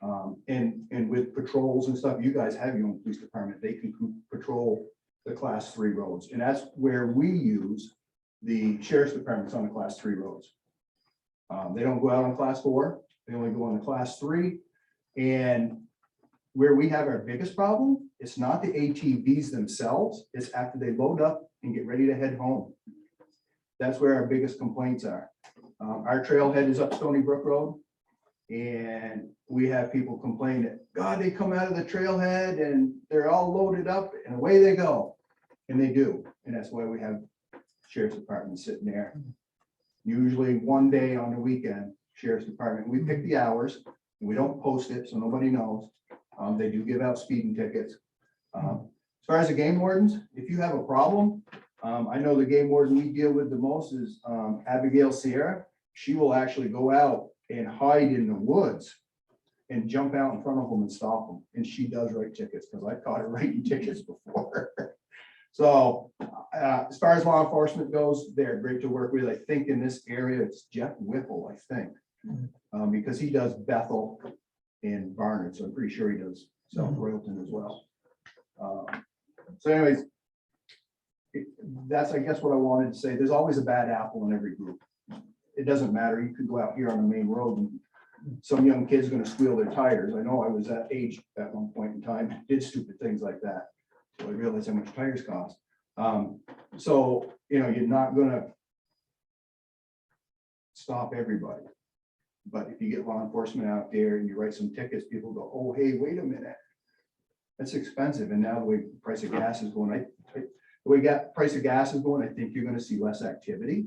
And with patrols and stuff, you guys have your own police department. They can patrol the class 3 roads. And that's where we use the sheriff's departments on the class 3 roads. They don't go out on class 4. They only go on the class 3. And where we have our biggest problem, it's not the ATVs themselves, it's after they load up and get ready to head home. That's where our biggest complaints are. Our trailhead is up Stony Brook Road. And we have people complain that, God, they come out of the trailhead and they're all loaded up and away they go. And they do. And that's why we have sheriff's department sitting there. Usually one day on the weekend, sheriff's department, we pick the hours. We don't post it, so nobody knows. They do give out speeding tickets. As far as the game wardens, if you have a problem, I know the game warden we deal with the most is Abigail Sierra. She will actually go out and hide in the woods and jump out in front of them and stop them. And she does write tickets because I caught her writing tickets before. So as far as law enforcement goes, they're great to work with. I think in this area, it's Jeff Whipple, I think, because he does Bethel and Barnard. So I'm pretty sure he does South Royalton as well. So anyways, that's, I guess, what I wanted to say. There's always a bad apple in every group. It doesn't matter. You could go out here on the main road and some young kid's gonna squeal their tires. I know I was that age at one point in time, did stupid things like that. So I realized how much tires cost. So, you know, you're not gonna stop everybody. But if you get law enforcement out there and you write some tickets, people go, oh, hey, wait a minute. That's expensive. And now the way price of gas is going, the way price of gas is going, I think you're gonna see less activity.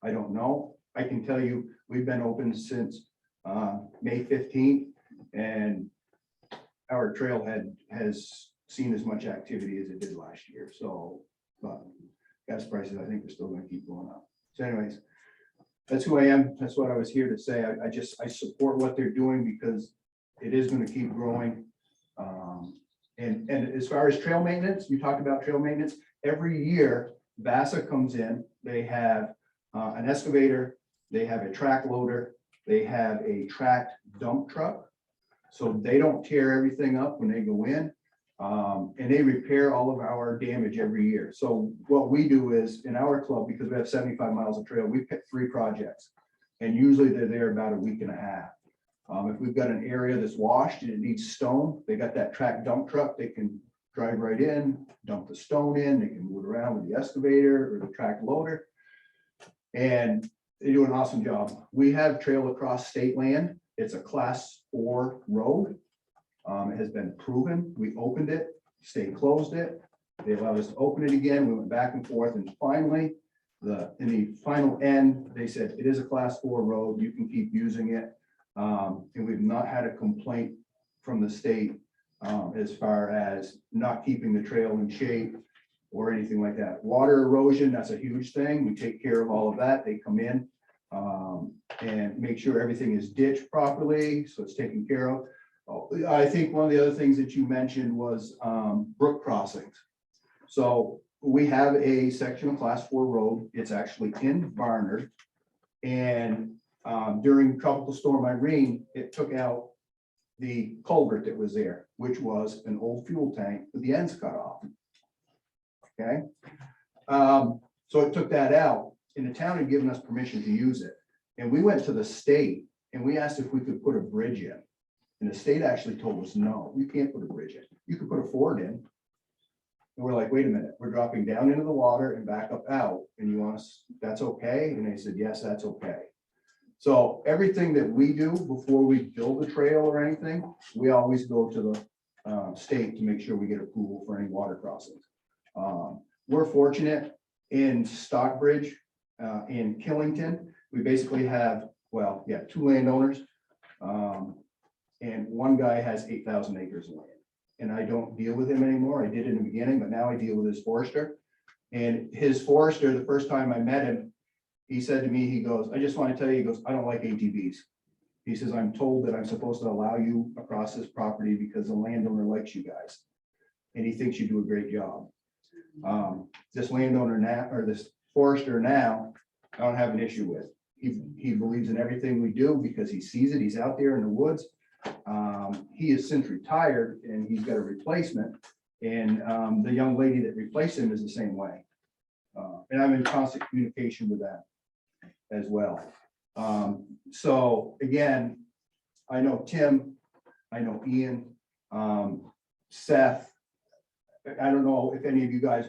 I don't know. I can tell you, we've been open since May 15th, and our trailhead has seen as much activity as it did last year. So, but gas prices, I think, are still gonna keep going up. So anyways, that's who I am. That's what I was here to say. I support what they're doing because it is gonna keep growing. And as far as trail maintenance, you talked about trail maintenance, every year, VASA comes in, they have an excavator, they have a track loader, they have a tracked dump truck. So they don't tear everything up when they go in, and they repair all of our damage every year. So what we do is in our club, because we have 75 miles of trail, we pick 3 projects, and usually they're there about a week and a half. If we've got an area that's washed and it needs stone, they got that track dump truck, they can drive right in, dump the stone in, they can move it around with the excavator or the track loader. And they do an awesome job. We have trail across state land. It's a class 4 road. It has been proven. We opened it, state closed it. They allowed us to open it again. We went back and forth, and finally, in the final end, they said it is a class 4 road. You can keep using it. And we've not had a complaint from the state as far as not keeping the trail in shape or anything like that. Water erosion, that's a huge thing. We take care of all of that. They come in and make sure everything is ditched properly, so it's taken care of. I think one of the other things that you mentioned was brook crossings. So we have a section of class 4 road. It's actually in Barnard. And during Tropical Storm Irene, it took out the culvert that was there, which was an old fuel tank with the ends cut off. Okay. So it took that out, and the town had given us permission to use it. And we went to the state and we asked if we could put a bridge in. And the state actually told us, no, you can't put a bridge in. You could put a ford in. And we're like, wait a minute, we're dropping down into the water and back up out. And you want us, that's okay? And they said, yes, that's okay. So everything that we do before we build a trail or anything, we always go to the state to make sure we get approval for any water crossings. We're fortunate in Stockbridge, in Killington, we basically have, well, yeah, 2 landowners. And one guy has 8,000 acres of land. And I don't deal with him anymore. I did in the beginning, but now I deal with his forester. And his forester, the first time I met him, he said to me, he goes, I just want to tell you, he goes, I don't like ATVs. He says, I'm told that I'm supposed to allow you across this property because the landowner likes you guys. And he thinks you do a great job. This landowner now, or this forester now, I don't have an issue with. He believes in everything we do because he sees it. He's out there in the woods. He has since retired and he's got a replacement. And the young lady that replaced him is the same way. And I'm in constant communication with that as well. So again, I know Tim, I know Ian, Seth. I don't know if any of you guys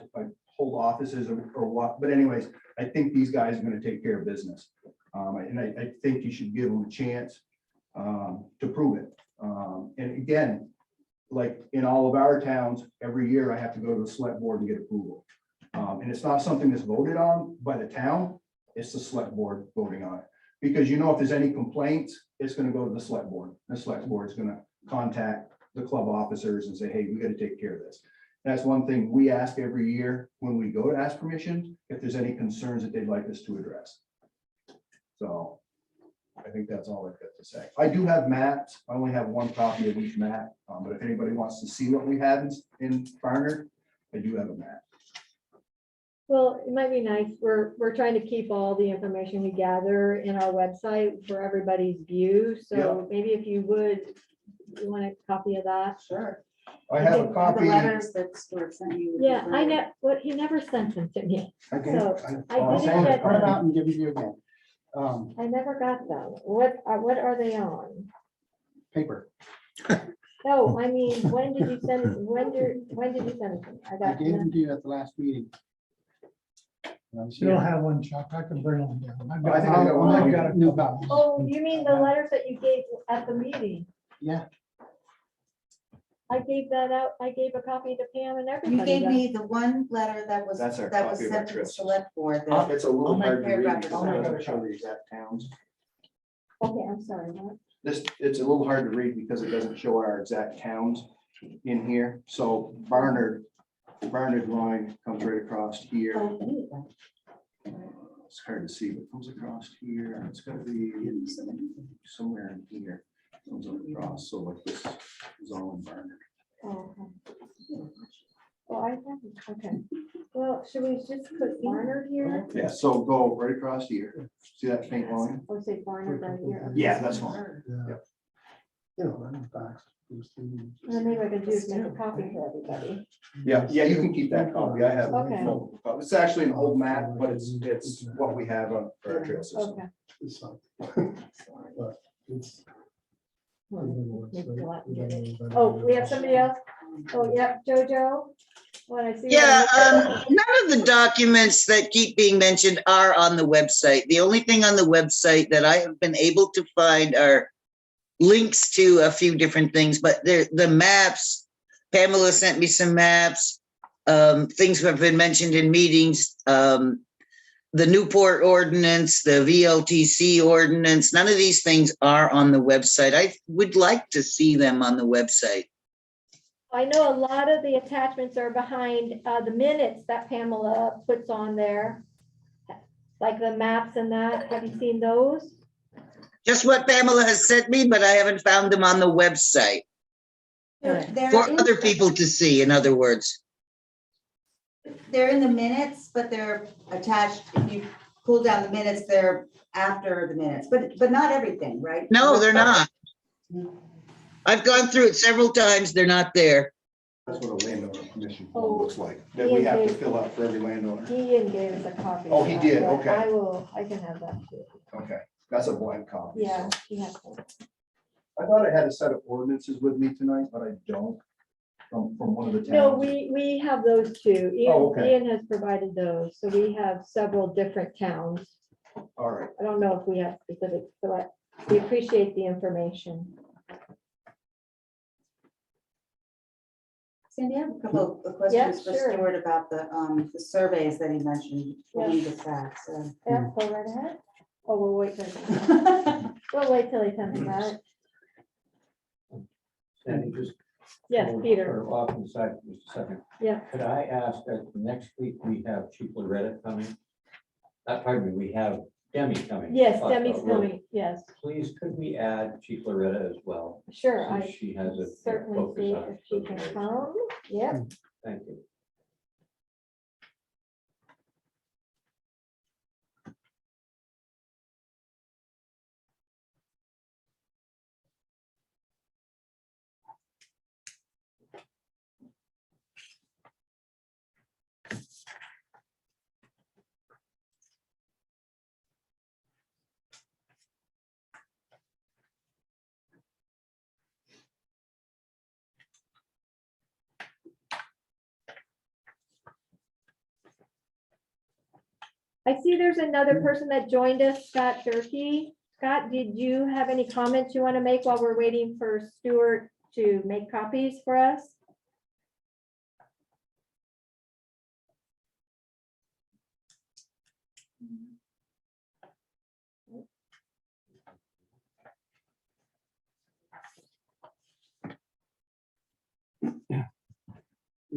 hold offices or what, but anyways, I think these guys are going to take care of business. And I think you should give them a chance to prove it. And again, like in all of our towns, every year I have to go to the select board and get approval. And it's not something that's voted on by the town, it's the select board voting on it. Because you know, if there's any complaints, it's gonna go to the select board. The select board is gonna contact the club officers and say, hey, we gotta take care of this. That's one thing we ask every year when we go to ask permission, if there's any concerns that they'd like us to address. So I think that's all I've got to say. I do have maps. I only have 1 copy of each map, but if anybody wants to see what we have in Barnard, I do have a map. Well, it might be nice. We're trying to keep all the information we gather in our website for everybody's view. So maybe if you would, you want a copy of that? Sure. I have a The copy. letters that Stuart sent you. Yeah, I know, what he never sent them to me. I did. So I I'll didn't send get it, print it out and give it to you again. I never got them. What are they on? Paper. No, I mean, when did you send, when did you send it? to me? I I got gave them none. to you at the last meeting. You don't have one, Chuck. I can bring them down. I've I think I got one. I've got a New couple. copies. Oh, you mean the letters that you gave at the meeting? Yeah, I gave that out. I gave a copy to Pam and You everybody. gave me the one letter that was That's our sent copy of to our the trip. select board. I'll- that- It's a little I'll hard to read make- because I'll it make doesn't other show the copies. exact towns. Okay, I'm sorry. What? It's a little hard to read because it doesn't show our exact towns in here. So Barnard line comes right across here. Oh, you- It's hard to see, but it comes across here. It's gotta be somewhere in here. Comes across, so like this is all in Barnard. Oh, okay. Well, I haven't, okay. Well, should we just put Barnard here? Yeah, so go right across here. See that faint line? Or say Barnard right here? Yeah, that's fine. Yeah. You know, I'm back. And then maybe I could do is make a copy for everybody. Yeah, you can keep that copy. I have. Okay. multiple copies. It's actually an old map, but it's what we have on for our trail system. Okay. It's not- but it's- Oh, we have somebody else? Oh, yep, Jojo. What I see. Yeah, none of the documents that keep being mentioned are on the website. The only thing on the website that I have been able to find are links to a few different things, but the maps, Pamela sent me some maps, things have been mentioned in meetings, the Newport ordinance, the VLTC ordinance, none of these things are on the website. I would like to see them on the website. I know a lot of the attachments are behind the minutes that Pamela puts on there. Like the maps and that. Have you seen those? Just what Pamela has sent me, but I haven't found them on the website They're for in- other people to see, in other words. They're in the minutes, but they're attached. If you pull down the minutes, they're after the minutes, but not everything, right? No, they're not. I've gone through it several times. They're not there. That's what a landowner permission Oh, form looks like, that we have to fill out for every landowner. Ian gave us a copy. Oh, of he that, did, but okay. I can have that too. Okay, that's a blank copy. so. Yeah, he has one. I thought I had a set of ordinances with me tonight, but I don't, from one of the towns. No, we have those too. Oh, okay. Ian has provided those. So we have several different towns. All right, I don't know if we have specifics, but we appreciate the information. Sandy, I have a couple of Yeah, questions for sure. Stuart about the surveys that he mentioned. We'll leave this back, so. Yeah, go right ahead. Oh, we'll wait till, we'll wait till he comes back. Sandy, just. Yes, Peter. Or off in the side, just a second. Yeah. Could I ask that next week we have Chief Loretta coming? Pardon me, we have Demi coming. Yes, But, Demi's will- coming. Yes, Please, could we add Chief Loretta as well? sure. Since I she has a certainly focus see on if she can social come. Yeah. Thank you. I see there's another person that joined us, Scott Durkee. Scott, did you have any comments you want to make while we're waiting for Stuart to make copies for us?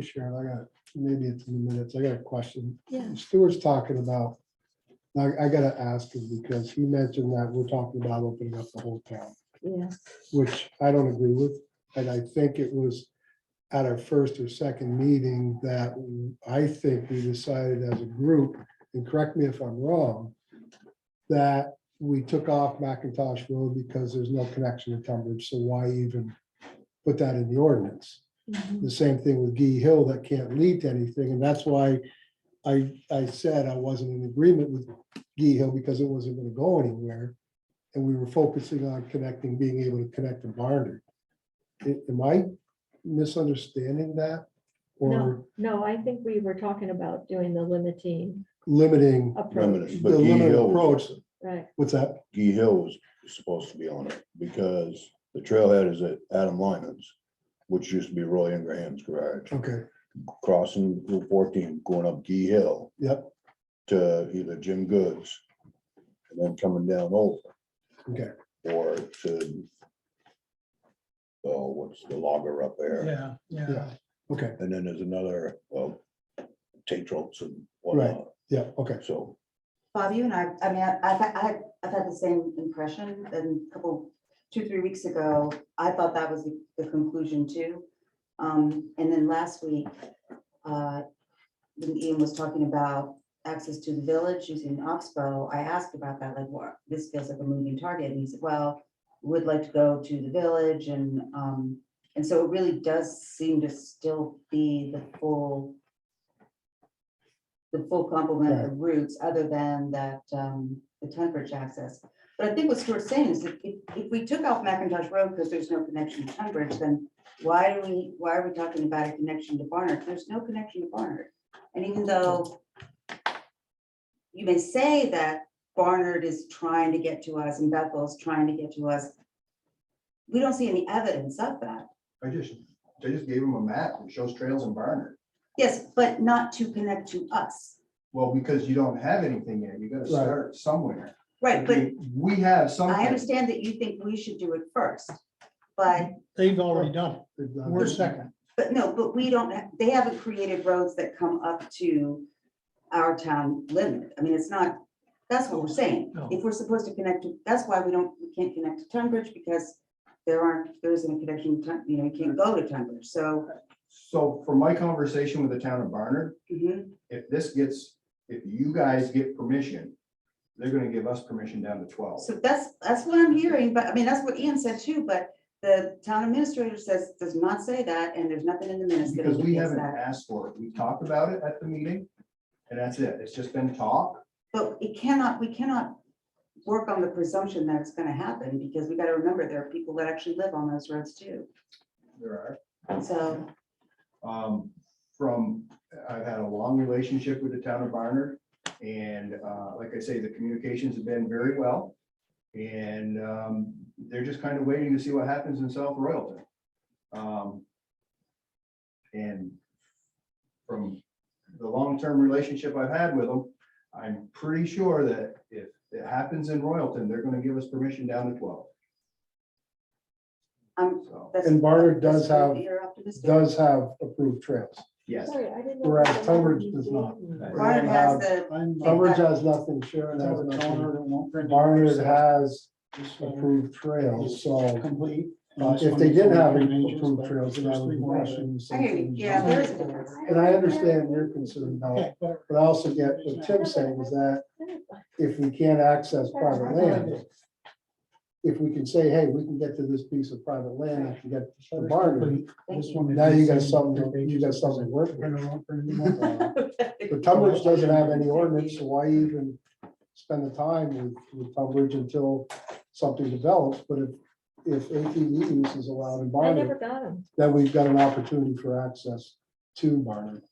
Sharon, I got, maybe it's in the minutes, I got a question. Yeah. Stuart's talking about, I gotta ask him because he mentioned that we're talking about opening up the whole town, Yeah. which I don't agree with. And I think it was at our first or second meeting that I think we decided as a group, and correct me if I'm wrong, that we took off McIntosh Road because there's no connection to Tunbridge, so why even put that in the ordinance? Mhm. The same thing with Gee Hill, that can't lead to anything, and that's why I said I wasn't in agreement with Gee Hill because it wasn't gonna go anywhere. And we were focusing on connecting, being able to connect to Barnard. Am I misunderstanding that? Or No, no, I think we were talking about doing the limiting limiting approach, the But Gee limited Hill approach? was, right? What's that? Gee Hill was supposed to be on it because the trailhead is at Adam Lyman's, which used to be Roy Ingraham's garage, Okay, crossing Route 14, going up Gee Hill yep, to either Jim Goods and then coming down over, okay, or to, oh, what's the logger up there? Yeah, yeah. yeah, okay, And then there's another, well, Tatros and Right. whatnot. yeah, okay. So Bob, you and I mean, I've had the same impression, and a couple, 2-3 weeks ago, I thought that was the conclusion too. And then last week, when Ian was talking about access to the village using Oxbow, I asked about that, like, what, this feels like a moving target, and he said, well, would like to go to the village, and so it really does seem to still be the full complement of routes, other than that, the Tunbridge access. But I think what Stuart's saying is that if we took off McIntosh Road because there's no connection to Tunbridge, then why are we talking about a connection to Barnard? There's no connection to Barnard. And even though you may say that Barnard is trying to get to us and Bethel's trying to get to us, we don't see any evidence of that. I just gave him a map that shows trails in Barnard. Yes, but not to connect to us. Well, because you don't have anything yet, you gotta start somewhere. Right, but We have something. I understand that you think we should do it first, but They've already done it. They've done We're it. second. but we don't, they haven't created roads that come up to our town limit. I mean, it's not, that's what we're saying. No. If we're supposed to connect to, that's why we can't connect to Tunbridge, because there isn't a connection, you can't go to Tunbridge, so. So from my conversation with the town of Barnard, Mhm. if you guys get permission, they're gonna give us permission down to 12. So that's what I'm hearing, but I mean, that's what Ian said too, but the town administrator does not say that, and there's nothing in the minutes that Because we indicates haven't that. asked for it. We talked about it at the meeting, and that's it. It's just been talk. But we cannot work on the presumption that it's gonna happen, because we gotta remember, there are people that actually live on those roads too. There are. So, I've had a long relationship with the town of Barnard, and like I say, the communications have been very well. And they're just kind of waiting to see what happens in South Royalton. And from the long-term relationship I've had with them, I'm pretty sure that if it happens in Royalton, they're gonna give us permission down to 12. So, that's. And Barnard does that's have- good, you're optimistic. Does have approved trails. yes. Sorry, I didn't know. Whereas that the Tunbridge letter does you not. gave me. Barnard has the, Tunbridge has nothing, Sharon has nothing. Barnard has approved trails, so Complete. if they didn't have approved trails, then I would be questioning the I same hear you, thing. yeah, there is a difference. And I understand your concern about, but I also get what Tim's saying is that if we can't access private land, if we can say, hey, we can get to this piece of private land, I can get to Barnard, now you got something to work with. But Tunbridge doesn't have any ordinance, so why even spend the time with Tunbridge until something develops? But if ATV use is allowed in I never Barnard, got them. then we've got an opportunity for access to Barnard.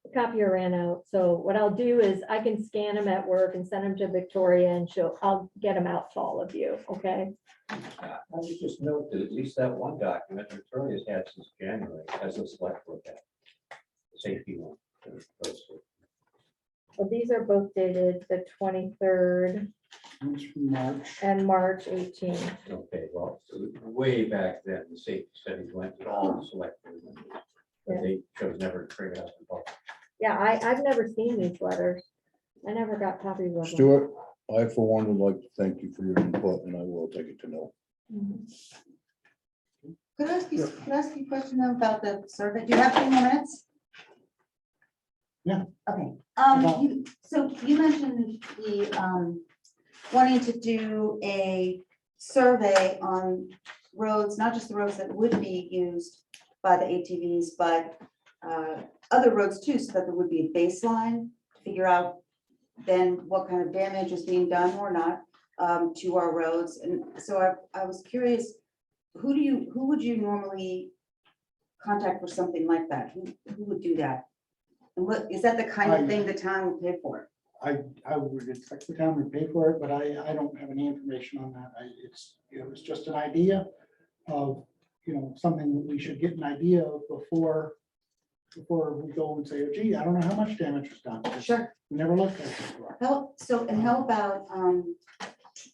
The copier ran out, so what I'll do is I can scan them at work and send them to Victoria, and I'll get them out to all of you, okay? I would just note that at least that one document Victoria's had since January has a select look at. The safety one. So these are both dated the 23rd March. and March 18th. Okay, well, so way back then, the safety studies went to all the select board members. But they chose never to bring it up in public. Yeah, I've never seen these letters. I never got copies of them. Stuart, I for one would like to thank you for your input, and I will take it to note. Mhm. Could I ask you a question though about the survey? Do you have 2 more minutes? Yeah. Okay, so you mentioned the, wanting to do a survey on roads, not just the roads that would be used by the ATVs, but other roads too, so that there would be a baseline, to figure out then what kind of damage is being done or not to our roads. And so I was curious, who would you normally contact for something like that? Who would do that? And what, is that the kind of thing the town would pay for? I would expect the town would pay for it, but I don't have any information on that. It was just an idea of, something that we should get an idea of before we go and say, oh gee, I don't know how much damage was done. Sure. We never looked at it before. How about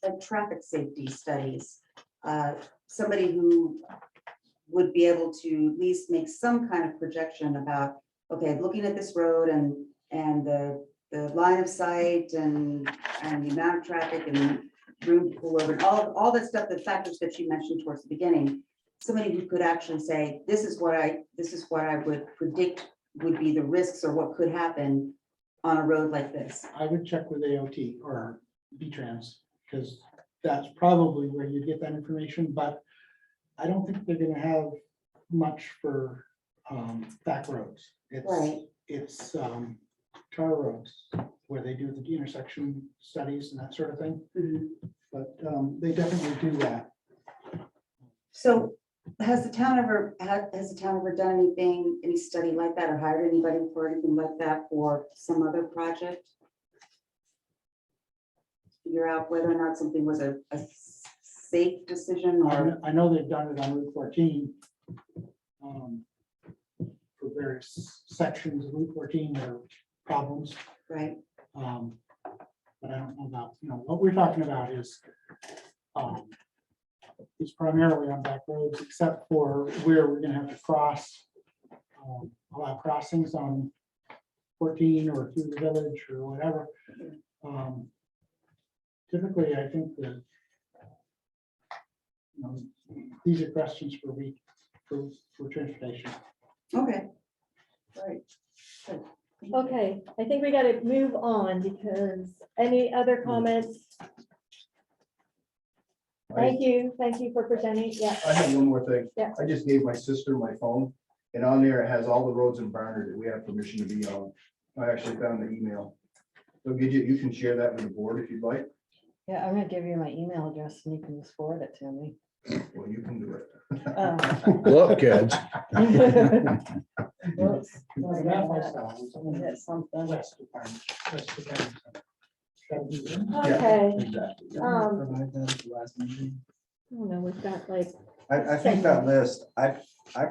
like traffic safety studies? Somebody who would be able to at least make some kind of projection about, okay, looking at this road and the line of sight and the amount of traffic and room to pull over and all that stuff, the factors that you mentioned towards the beginning. Somebody who could actually say, this is what I would predict would be the risks or what could happen on a road like this. I would check with AOT or B-Trans, because that's probably where you'd get that information, but I don't think they're gonna have much for back roads. Right. It's tar roads where they do the intersection studies and that sort of thing. Mhm. But they definitely do that. So has the town ever done anything, any study like that, or hired anybody for anything like that for some other project? Figure out whether or not something was a safe decision or, I know they've done it on Route 14. For various sections of Route 14, there are problems. right? But I don't know about, what we're talking about is primarily on back roads, except for where we're gonna have to cross, allow crossings on 14 or through the village or whatever. Typically, I think that, these are questions for transportation. Okay. Right. Good. Okay, I think we gotta move on because any other comments? Thank you for presenting, yeah. I have one more thing. Yeah. I just gave my sister my phone, and on there it has all the roads in Barnard that we have permission to be on. I actually found the email. So Gidget, you can share that with the board if you'd like. Yeah, I'm gonna give you my email address and you can just forward it to me. Well, you can do it. Look, kids. Whoops. It's not my style, it's Let me hit something. West Department, West Department. Okay, Exactly. I don't know, we've got like, I think that list, I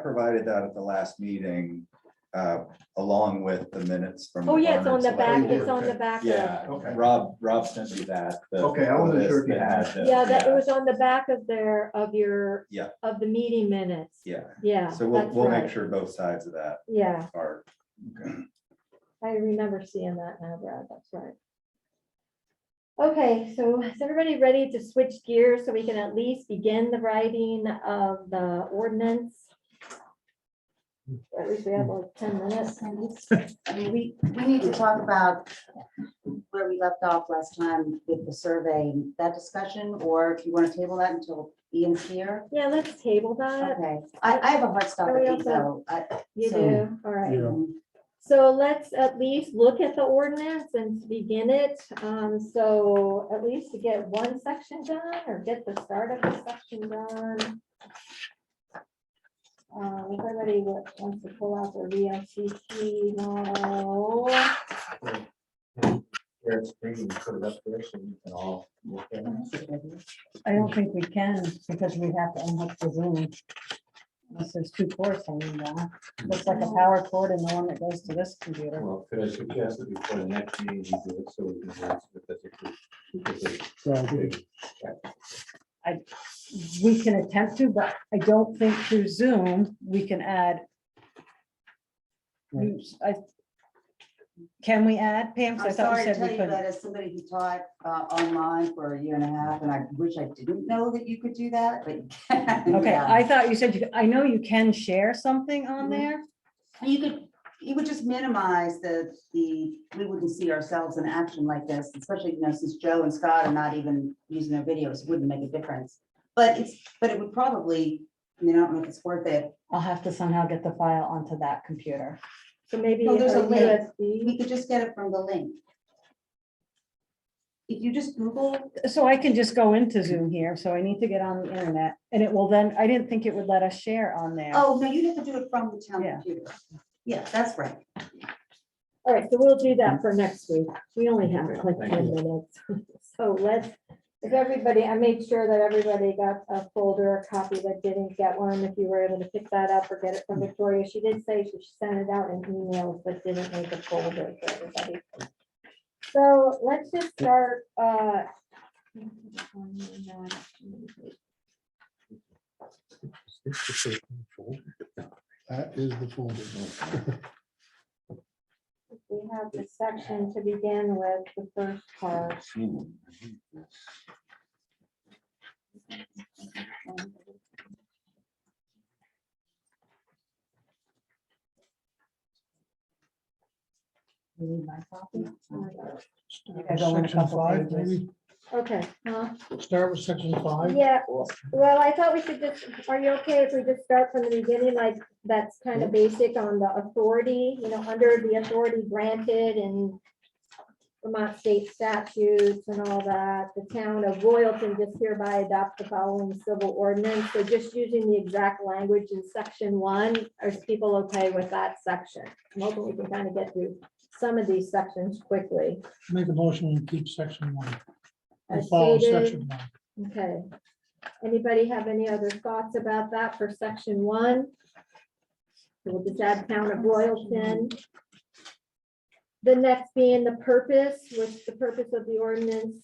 provided that at the last meeting, along with the minutes from. oh yeah, it's on the Barnard back, Select it's Board. on the back. Yeah, Okay. Rob sent me that. the Okay, I wasn't sure if you list had that it. Yeah, that it was on the back of Yeah. of the meeting minutes. Yeah, Yeah. so we'll that's make right. sure both sides of that Yeah, are. I remember seeing that now, Brad, that's right. Okay, so is everybody ready to switch gears so we can at least begin the writing of the ordinance? Or at least we have like 10 minutes. I mean, we need to talk about where we left off last time with the survey, and that discussion, or if you want to table that until Ian's here. Yeah, let's table that. Okay, I have a hard stop Oh, we at also- 8 though. You So- do, all right. Yeah. So let's at least look at the ordinance and begin it. So at least to get one section done or get the start of the section done. If everybody wants to pull out their VLCT model. Eric's bringing, put it up there so we can all look at it. I don't think we can because we have to unhook the Zoom. Unless there's two cords hanging down. Looks like a power cord and the one that goes to this computer. Well, could I suggest that before the next meeting, you do it so we can. answer it, because it's So I think a- We can attempt to, but I don't think through Zoom, we can add. Can we add, Pam? 'Cause I I'm thought sorry you to said tell we you couldn't. that as somebody who taught online for a year and a half, and I wish I didn't know that you could do that, but. Okay, yeah. I thought you said, I know you can share something on Mhm. there. You would just minimize we wouldn't see ourselves in action like this, especially, since Joe and Scott are not even using their videos, it wouldn't make a difference. But it would probably, I don't know if it's worth it. I'll have to somehow get the file onto that computer. So maybe No, there's a link. USB. We could just get it from the link. If you just Google, So I can just go into Zoom here, so I need to get on the internet, and it will then, I didn't think it would let us share on there. oh, no, you'd have to do it from the town Yeah. computer. Yeah, that's right. All right, so we'll do that for next week. We only have like 10 minutes. So if everybody, I made sure that everybody got a folder, a copy that didn't get one, if you were able to pick that up or get it from Victoria. She did say she sent it out in emails, but didn't make a folder for everybody. So let's just start. That is the folder. We have the section to begin with, the first part. You need my copy? Start I with go in a Section couple 5, pages. maybe, Okay, start with section 5. yeah, well, I thought we should just, are you okay if we just start from the beginning, like, that's kind of basic on the authority, under the authority granted in Vermont state statutes and all that, the town of Royalton just hereby adopt the following civil ordinance, so just using the exact language in section 1, are people okay with that section? I'm hoping we can kind of get through some of these sections quickly. Make a motion and keep section 1. And As follow stated. section 1. Okay. Anybody have any other thoughts about that for section 1? We'll just add town of Royalton. The next being the purpose, which the purpose of the ordinance,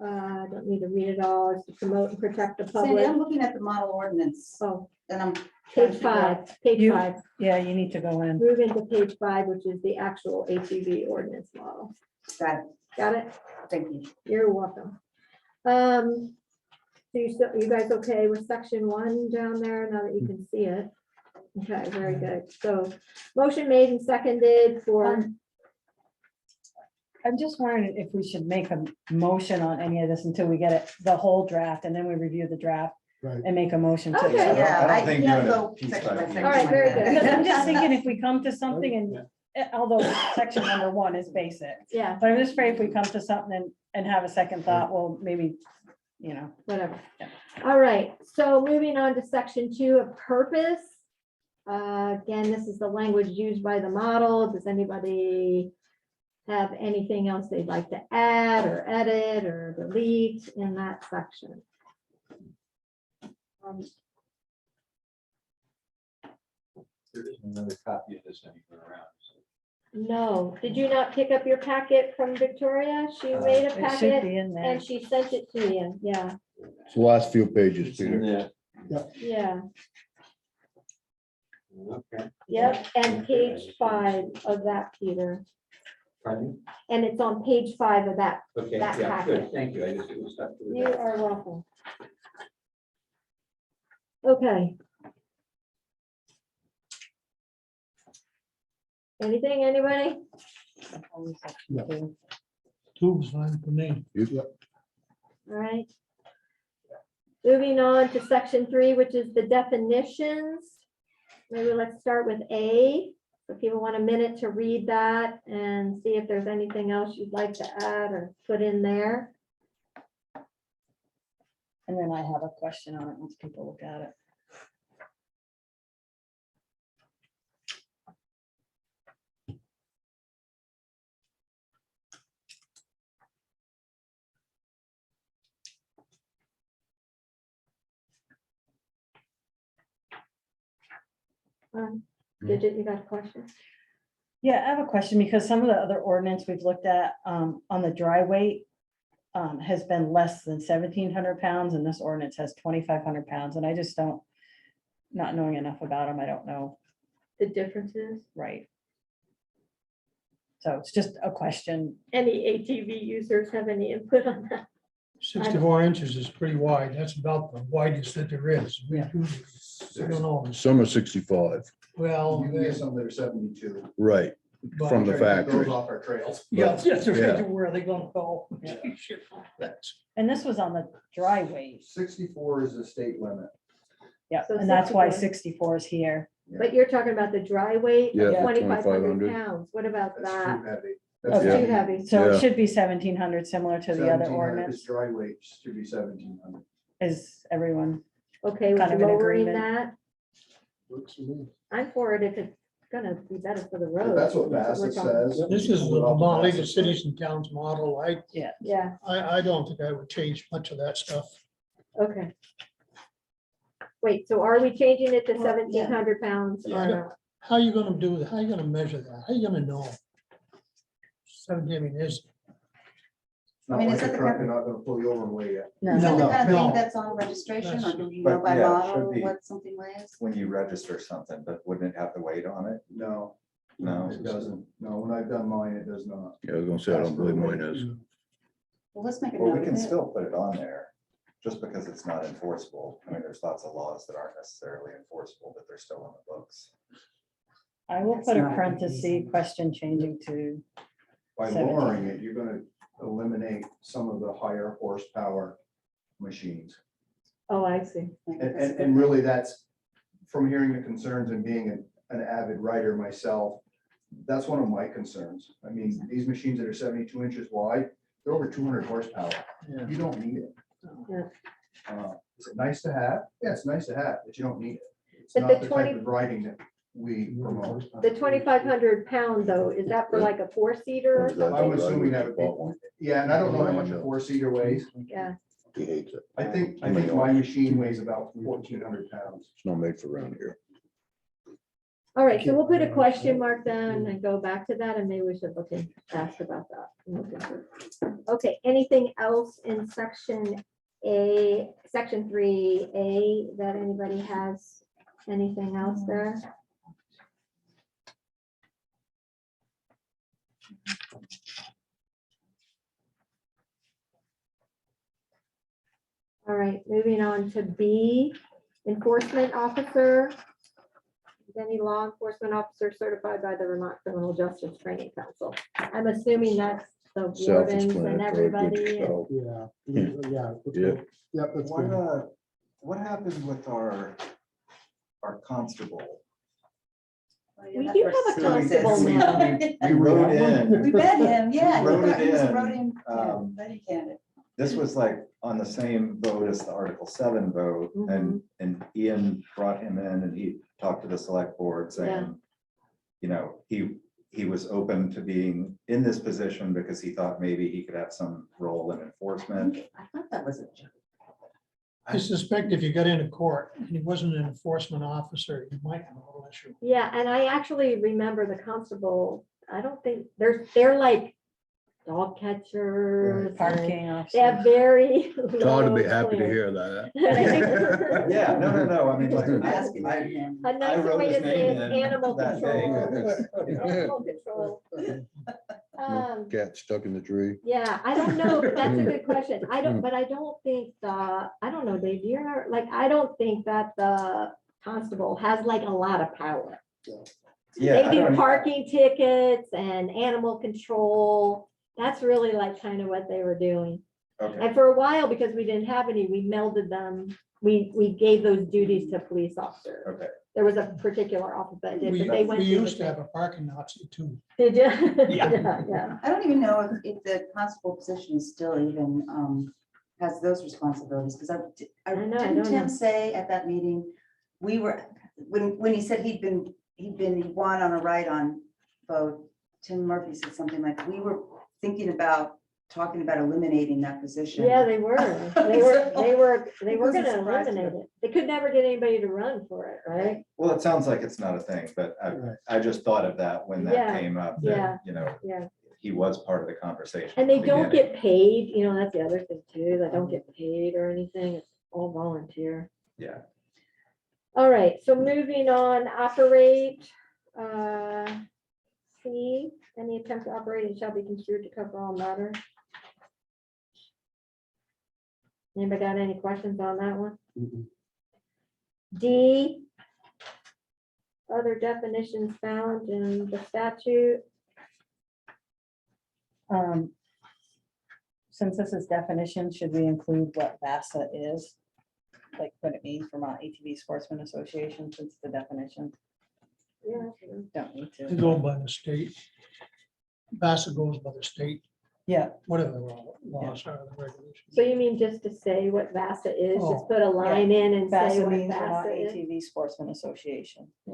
I don't need to read it all, is to promote and protect the Sandy, public. I'm looking at the model ordinance Oh, and I'm. page 5, page You- 5. Yeah, you need to go in. Move into page 5, which is the actual ATV ordinance model. Got it. Got it? Thank you. You're welcome. So you guys okay with section 1 down there now that you can see it? Okay, very good. So motion made and seconded for, I'm just wondering if we should make a motion on any of this until we get it, the whole draft, and then we review the draft Right. and make a motion to. Okay. Yeah, I don't I think can't doing it go piece section by by piece. section All right, like very that. good. Because I'm just thinking if we come to something and, although section number 1 is basic, yeah, but I'm just afraid if we come to something and have a second thought, well, maybe, whatever. Yeah. All right, so moving on to section 2 of purpose. Again, this is the language used by the model. Does anybody have anything else they'd like to add or edit or delete in that section? There isn't another copy of this anywhere around. So No, did you not pick up your packet from Victoria? She made a it should packet be in there. and she sent it to you. Yeah, It's the last few pages, It's in Peter. there. yeah, Okay. yep. And page 5 of that, Peter. Pardon? And it's on page 5 of that. Okay, That yeah, packet. good, thank you. I just, it was stuck to the You back. are welcome. Okay. Anything, anybody? Yeah. Tube's fine for me. All right. Moving on to section 3, which is the definitions. Maybe let's start with A. If people want a minute to read that and see if there's anything else you'd like to add or put in there. And then I have a question on it once people look at it. Digit, you got a question? Yeah, I have a question because some of the other ordinance we've looked at on the dry weight has been less than 1,700 pounds, and this ordinance has 2,500 pounds, and I just don't, not knowing enough about them, I don't know, The differences? right? So it's just a question. Any ATV users have any input on that? 64 inches is pretty wide. That's about the widest that there is. We Yeah. don't know. Some are 65, Well, You can get some that are 72. right, but- from the Those factory. off our trails. Yeah, that's Yeah. where are they gonna go? Yeah. That's- And this was on the dry weight. 64 is the state limit. Yeah, So and that's why 64. 64 is here. But you're talking about the dry weight, Yeah, 2,500 2,500. pounds. What about That's that? too heavy. That's Yeah. too heavy. So Yeah. it should be 1,700, similar to the other 1,700 ordinance. is Dry weight should be 1,700. Is everyone, Okay, with kind of in lowering agreement. that, Works for me. I'm for it if it's gonna be better for the But road. that's what we're Bassett talking- says. This is Pull the it off of Mont League of Bassett's Cities and Towns model. Yeah, I don't think I would change much of that stuff. okay. Wait, so are we changing it to Well, yeah. 1,700 pounds or Yeah. not? How are you gonna do that? How are you gonna measure that? How are you gonna know? 17, I mean, is, Not I mean, like is that a the truck, kind- they're not gonna pull you over and weigh you. no, Is that the No, kind of thing no. that's on registration, or That's- do you But know by yeah, it should model be. what something weighs? When you register something, but wouldn't it have the weight on it? No, No. it doesn't. No, when I've done mine, it does not. Yeah, I was gonna say, I don't believe mine is. Well, let's make a Well, note we of can it. still put it on there, just because it's not enforceable. I mean, there's lots of laws that aren't necessarily enforceable, but they're still on the books. I will That's put a not parenthesis, confusing. question changing to, By 17. lowering it, you're gonna eliminate some of the higher horsepower machines. Oh, I see. Like, And, that's a and, good and really, that's, from hearing the concerns and being an avid writer myself, that's one of my concerns. I mean, these machines that are 72 inches wide, they're over 200 horsepower. Yeah. You don't need it. Yeah. Is it nice to have? Yeah, it's nice to have, but you don't need it. It's But not the the 20 type of riding that we promote. The 2,500 pound though, is that for like a 4-seater or Is that something? I'm assuming that would be, Bought one. yeah, and I don't know how much a 4-seater weighs. Yeah, He hates it. I think my machine weighs about 1,400 pounds. It's not made for around here. all right, so we'll put a question mark then and go back to that, and maybe we should look and ask about that. Okay, anything else in section A, section 3A that anybody has? Anything else there? All right, moving on to B, enforcement officer. Is any law enforcement officer certified by the Vermont Criminal Justice Training Council? I'm assuming that's the wardens and Self-explanatory, good everybody. and- stuff. Yeah, yeah. Yeah. Yep, that's What, good. what happened with our constable? We do have a constable now. We wrote in. We met him, yeah. Wrote it he was a in, wrote-in, yeah, um, ready candidate. This was like on the same vote as the Article 7 vote, and Ian brought him in and he talked to the select board saying, you know, he was open to being in this position because he thought maybe he could have some role in enforcement. I thought that was a joke. I suspect if you got into court and he wasn't an enforcement officer, you might have a little issue. Yeah, and I actually remember the constable, I don't think, they're like dog catchers. and parking They have officer. very. Todd would be low happy to clearance. hear that. Yeah, no, I mean, like, Asking I, him. A I nicer wrote way his to say name it, in animal that day. control. Animal control. Cat stuck in the tree. Yeah, I don't know, but that's a good question. I don't think I don't know, Dave, I don't think that the constable has like a lot of power. yeah, They do parking tickets and animal control. That's really like kind of what they were doing. okay, And for a while, because we didn't have any, we melded them. We gave those duties to police officers. okay. There was a particular office that did, but they went. We through the used to have same- a parking Nazi too. Did you? Yeah. Yeah. I don't even know if the constable position still even has those responsibilities, because I know, I didn't don't Tim know. say at that meeting, we were, when he said he won on a write-on vote, Tim Murphy said something like, we were thinking about talking about eliminating that position. Yeah, they were. They were It was a gonna surprise to eliminate me. it. They could never get anybody to run for it, right? Well, it sounds like it's not a thing, but I just thought of that when Yeah, that came up, yeah, that, you know, yeah. he was part of the conversation. And at they the don't beginning. get paid, that's the other thing too. They don't get paid or anything. It's all volunteer. Yeah, All right, so moving on, operate. C, any attempt to operate it shall be construed to cover all matters. Anybody got any questions on that one? Mhm. D, other definitions found in the statute. Since this is definition, should we include what VASA is? Like what it means Vermont ATV Sportsman Association, since the definition? Yeah. Don't need They to. go by the state. Bassett goes by the state, Yeah, whatever the laws are, the regulations. So you mean just to say what VASA is, just Oh, put a line in and say VASA what means Vermont VASA is? ATV Sportsman Association. I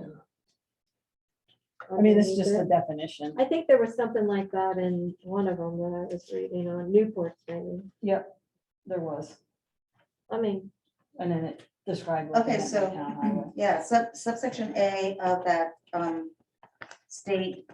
Or mean, it's maybe just a that- definition. I think there was something like that in one of them that I was reading on Newport's maybe. Yep, there was. I mean, And then it described. what they Okay, meant by so, town highway. yeah, subsection A of that state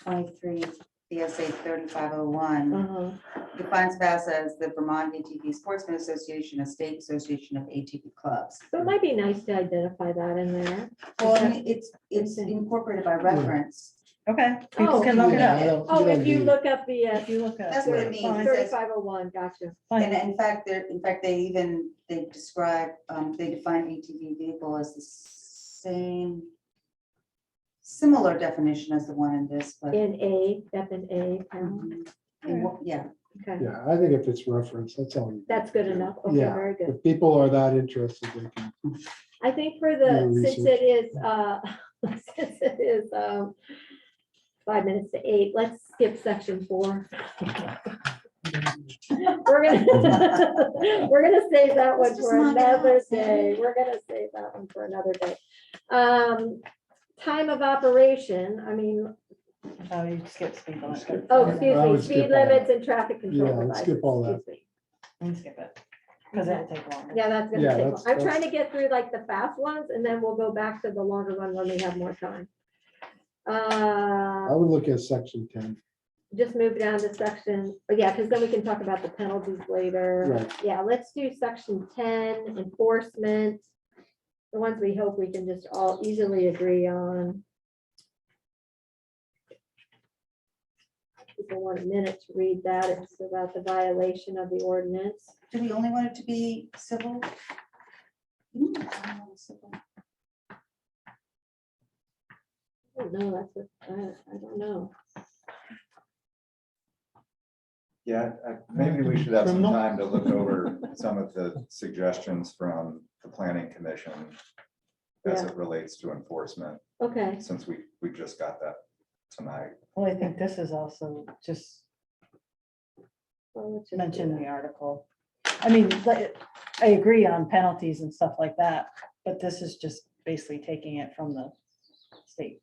23 BSA 3501 defines VASA as the Vermont ATV Sportsman Association, a state association of ATV clubs. so it might be nice to identify that in there. Well, I mean, it's incorporated by reference. Okay, people Oh, can look it yeah, up. Oh, if you look up the, If you look That's at. what it means. It says- 3501, gotcha. And in fact, they describe, they define ATV vehicle as the same, similar definition as the one in this, but. In A, F and A, Yeah, okay, Yeah, I think if it's referenced, that's all. you- that's good enough. Okay, Yeah. very good. If people are that interested, they can. I think for Do the, your since it is, since it is 5 minutes to 8, let's skip section 4. We're gonna, we're gonna save that one Let's just for knock it another out, day. We're gonna save that one for another day. Time of operation, I mean, Oh, you skip speed limit. oh, I excuse me, would speed skip all limits and traffic control Yeah, let's devices. skip all that. Excuse me. You can skip it, because it'll take longer. Yeah, that's gonna Yeah, take, that's- I'm trying that's- to get through like the fast ones and then we'll go back to the longer one when we have more time. I would look at section 10. Just move down to section, oh, yeah, because then we can talk about the penalties later. Right. Yeah, let's do section 10, enforcement. The ones we hope we can just all easily agree on. People want a minute to read that. It's about the violation of the ordinance. do we only want it to be civil? Civil. I don't know, that's what, I don't know. Yeah, maybe we should have some Criminal? time to look over some of the suggestions from the planning commission as Yeah. it relates to enforcement, Okay, since we just got that tonight. Well, I think this is also just well, let's just do mentioned in that. the article. I mean, like, I agree on penalties and stuff like that, but this is just basically taking it from the state.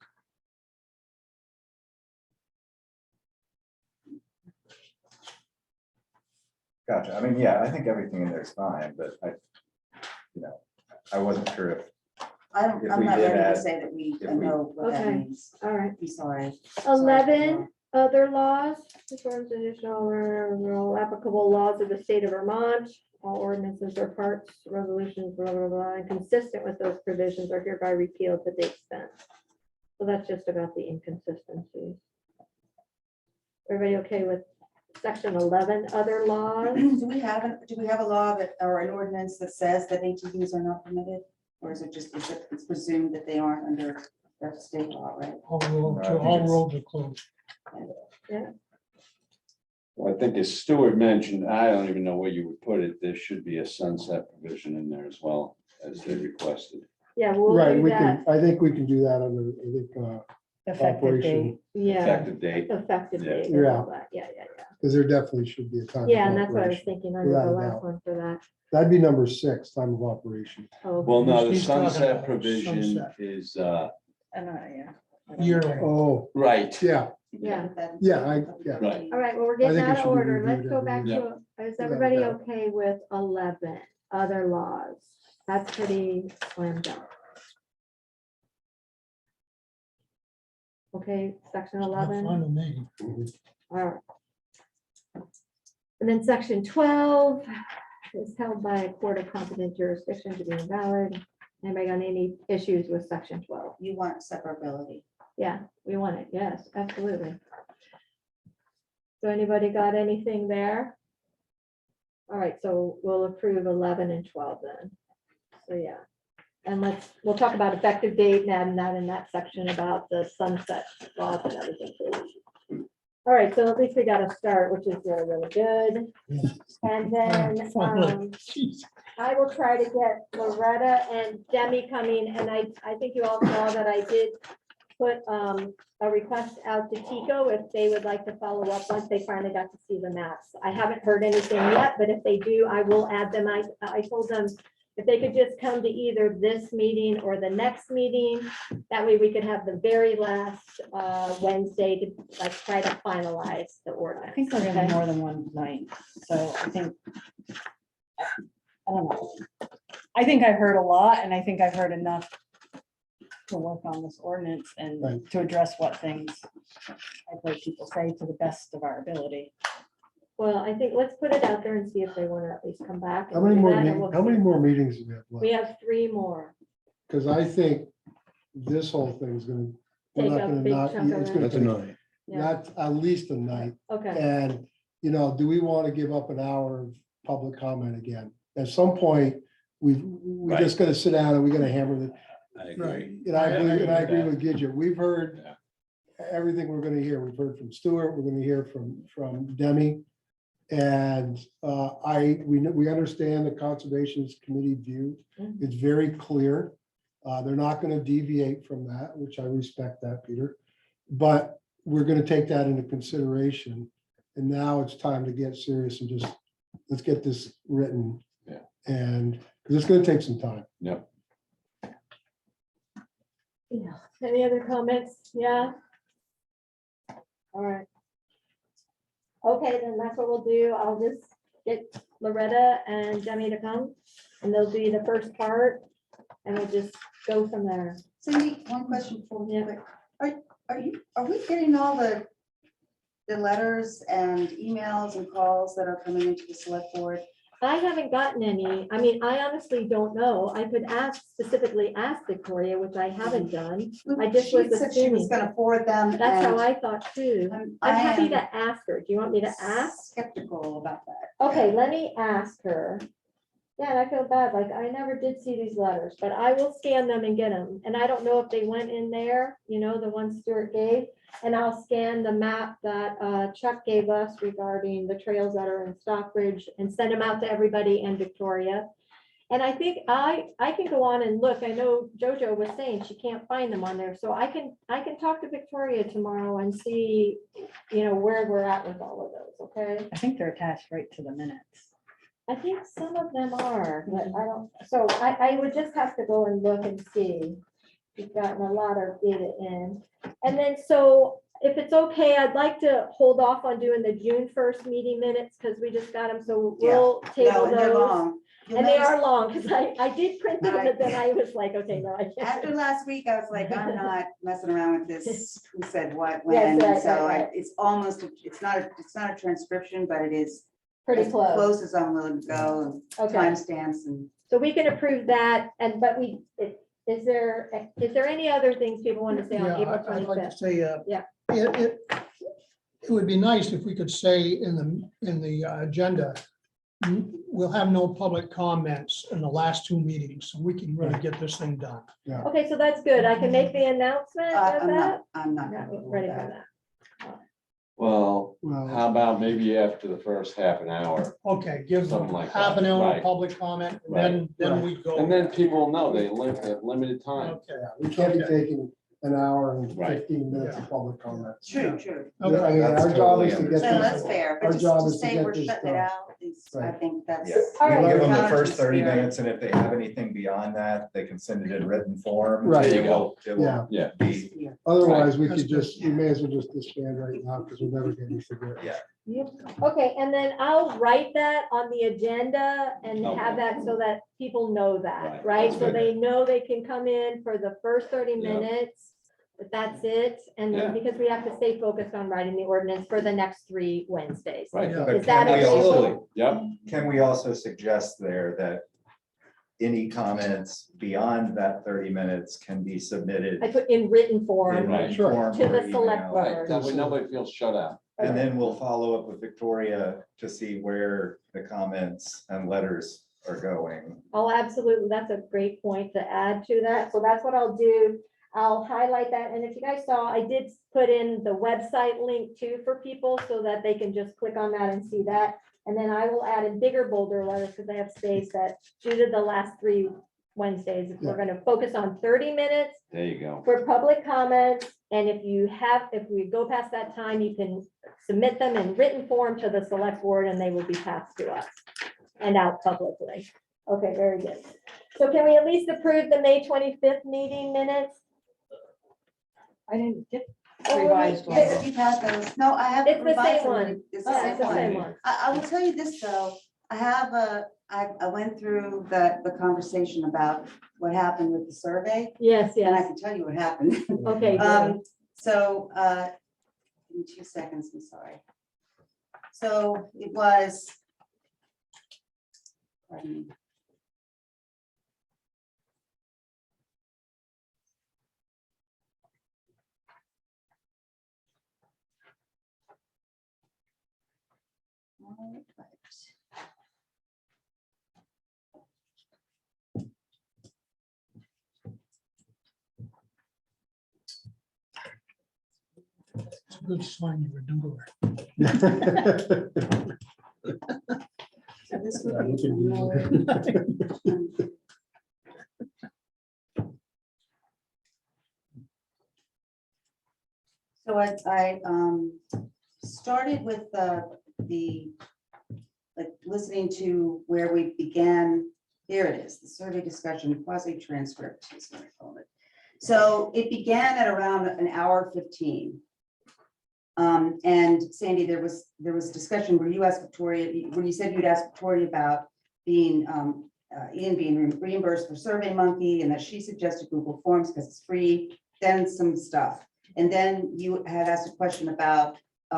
Gotcha. I mean, yeah, I think everything in there is fine, but I wasn't sure if, I'm If I'm we not did ready to add- say that we if we- know what that Okay. means. All right. I'm sorry. 11, other laws, as far as additional or applicable laws of the state of Vermont. All ordinances or parts, resolutions, blah, blah, blah, and consistent with those provisions are hereby repealed to the extent. So that's just about the inconsistencies. Everybody okay with section 11, other laws? Do we have a law that, or an ordinance that says that ATVs are not permitted? Or is it just, it's presumed that they aren't under that state law, right? All I think roads are closed. Well, I think as Stuart mentioned, I don't even know where you would put it. There should be a sunset provision in there as well, as they requested. Yeah, we'll Right, do we that. can, I think we can do that under, I think, Effective operation, date. Yeah, Effective date. effective Yeah. date and all Yeah. that. Yeah, yeah, yeah. because there definitely should be a time. of Yeah, and that's what I was operation. thinking under the Without a last doubt. one for that. That'd be number 6, time of operation. Oh, Well, no, the He's talking sunset about provision sunset. is, And yeah. Yearly. Oh, right. yeah, Yeah. Right. All right, well, we're I getting think it out of should be order. reviewed Let's go every back year. to, is Without a everybody doubt. okay with 11, other laws? That's pretty slam dunk. Okay, section 11, Fine with me. all right. And then section 12 is held by a court of competent jurisdiction to be invalid. Anybody got any issues with section 12? You want separability. Yeah, we want it. Yes, absolutely. So anybody got anything there? All right, so we'll approve 11 and 12 then. So yeah. And we'll talk about effective date and adding that in that section about the sunset laws and everything. All right, so at least we got a start, which is really, really good. And then, Jeez. I will try to get Loretta and Demi coming, and I think you all saw that I did put a request out to Tico if they would like to follow up once they finally got to see the maps. I haven't heard anything yet, but if they do, I will add them. I told them if they could just come to either this meeting or the next meeting, that way we could have the very last Wednesday to like try to finalize the ordinance. I think they're gonna Okay? be more than one night, so I think. I don't know. I think I've heard a lot, and I think I've heard enough to work on this ordinance and Right. to address what things I've heard people say to the best of our ability. Well, I think let's put it out there and see if they want to at least come back. How and many do more, that, and we'll how many see. more meetings do we have left? We have 3 more. Because I think this whole thing's gonna. we're Take not a gonna big not- chunk of it's it. gonna That's a take- night. Yeah. That's at least a night. Okay, And, you know, do we want to give up an hour of public comment again? At some point, we're just gonna sit down and we're gonna hammer the. I agree. And I believe, and I agree that. with Gidget. We've heard Yeah. everything we're gonna hear. We've heard from Stuart, we're gonna hear from Demi. And we understand the Conservation's Committee view. Mhm. It's very clear. They're not gonna deviate from that, which I respect that, Peter. But we're gonna take that into consideration. And now it's time to get serious and just, let's get this written. Yeah. And, because it's gonna take some time. Yep. yeah. Any other comments? Yeah? All right. Okay, then that's what we'll do. I'll just get Loretta and Demi to come, and they'll be the first part, and we'll just go from there. Cindy, one question for Yeah. you. Are we getting all the letters and emails and calls that are coming into the select board? I haven't gotten any. I mean, I honestly don't know. I could specifically ask Victoria, which I haven't done. I just was She said she was assuming. gonna forward them. That's how and I thought too. I'm I'm happy am to ask her. Do you want me to ask? skeptical about that. Okay, let me ask her. Yeah, and I feel bad, like I never did see these letters, but I will scan them and get them. And I don't know if they went in there, you know, the one Stuart gave. And I'll scan the map that Chuck gave us regarding the trails that are in Stockbridge and send them out to everybody and Victoria. And I think I can go on and look. I know Jojo was saying she can't find them on there, so I can talk to Victoria tomorrow and see, you know, where we're at with all of those, okay? I think they're attached right to the minutes. I think some of them are, but I don't, so I would just have to go and look and see. We've gotten a lot of data in. And then, so if it's okay, I'd like to hold off on doing the June 1st meeting minutes because we just got them, so we'll No, table and they're those. long. You'll And they notice are long, because I did print them, Right. but then I was like, okay, no, I After can't. last week, I was like, I'm not messing around with this, who said what, Yes, when, right, so right, right. it's almost, it's not a transcription, but it is Pretty as close. close as I'm willing to go, and Okay, timestamps and. so we can approve that, and, but is there any other things people want to say on Yeah, April I'd like to 25th? say, Yeah. it would be nice if we could say in the agenda, we'll have no public comments in the last 2 meetings, so we can really get this thing done. Okay, so that's good. I can make the announcement of that. I'm not. Not comfortable with ready for that. that. Well, Well, how about maybe after the first half an hour? Okay, give them Something like half an that, hour right. public comment, and then we go. And then people will know they have limited time. Okay, yeah, we can't be Okay. taking an hour and Right. 15 minutes Yeah. of public comments. True, true. I mean, That's our job totally is to get No, that's this, fair, our but just job to is to say get we're this shutting it done. out is, I Right. think that's. Yeah, All right. we'll give them the Challenge first the 30 spirit. minutes, and if they have anything beyond that, they can send it in written form. Right. It There you will- it will Yeah. Yeah. be, Yeah. Otherwise, we That's could just, we may as well just disband right now because we'll never get anything done. yeah. Okay, and then I'll write that on the agenda and have Okay. that so that people know that, Right, right? that's So good. they know they can come in for the first 30 Yeah. minutes, but that's it. And then Yeah. because we have to stay focused on writing the ordinance for the next 3 Wednesdays. Right. Yeah. But Is that can we agreeable? also- Yep. Can we also suggest there that any comments beyond that 30 minutes can be submitted I put in written form. in Right. written Sure. form To the or select email? board. Right, that way nobody feels shut out. And then we'll follow up with Victoria to see where the comments and letters are going. Oh, absolutely. That's a great point to add to that. So that's what I'll do. I'll highlight that. And if you guys saw, I did put in the website link too for people so that they can just click on that and see that. And then I will add in bigger bolder letters because they have space that due to the last 3 Wednesdays, we're going to focus on 30 minutes There you go. for public comments. And if we go past that time, you can submit them in written form to the select board and they will be passed to us and out publicly. Okay, very good. So can we at least approve the May 25th meeting minutes? I didn't get Oh, revised ones. Yes, you've had those. No, I have. It's the revised same them. one. It's Yeah, the it's the same same one. one. I will tell you this, though. I went through the conversation about what happened with the survey, Yes, and I yes. can tell you what happened. Okay, good. So, in 2 seconds, I'm sorry. So it was. Pardon me. All right. It's a good sign you're a doer. So this would be more- So I started with like listening to where we began. Here it is, the survey discussion quasi transcript is what I call it. So it began at around an hour 15. And Sandy, there was discussion where you asked Victoria, where you said you'd asked Victoria about being Ian being reimbursed for SurveyMonkey, and that she suggested Google Forms because it's free, then some stuff. And then you had asked a question about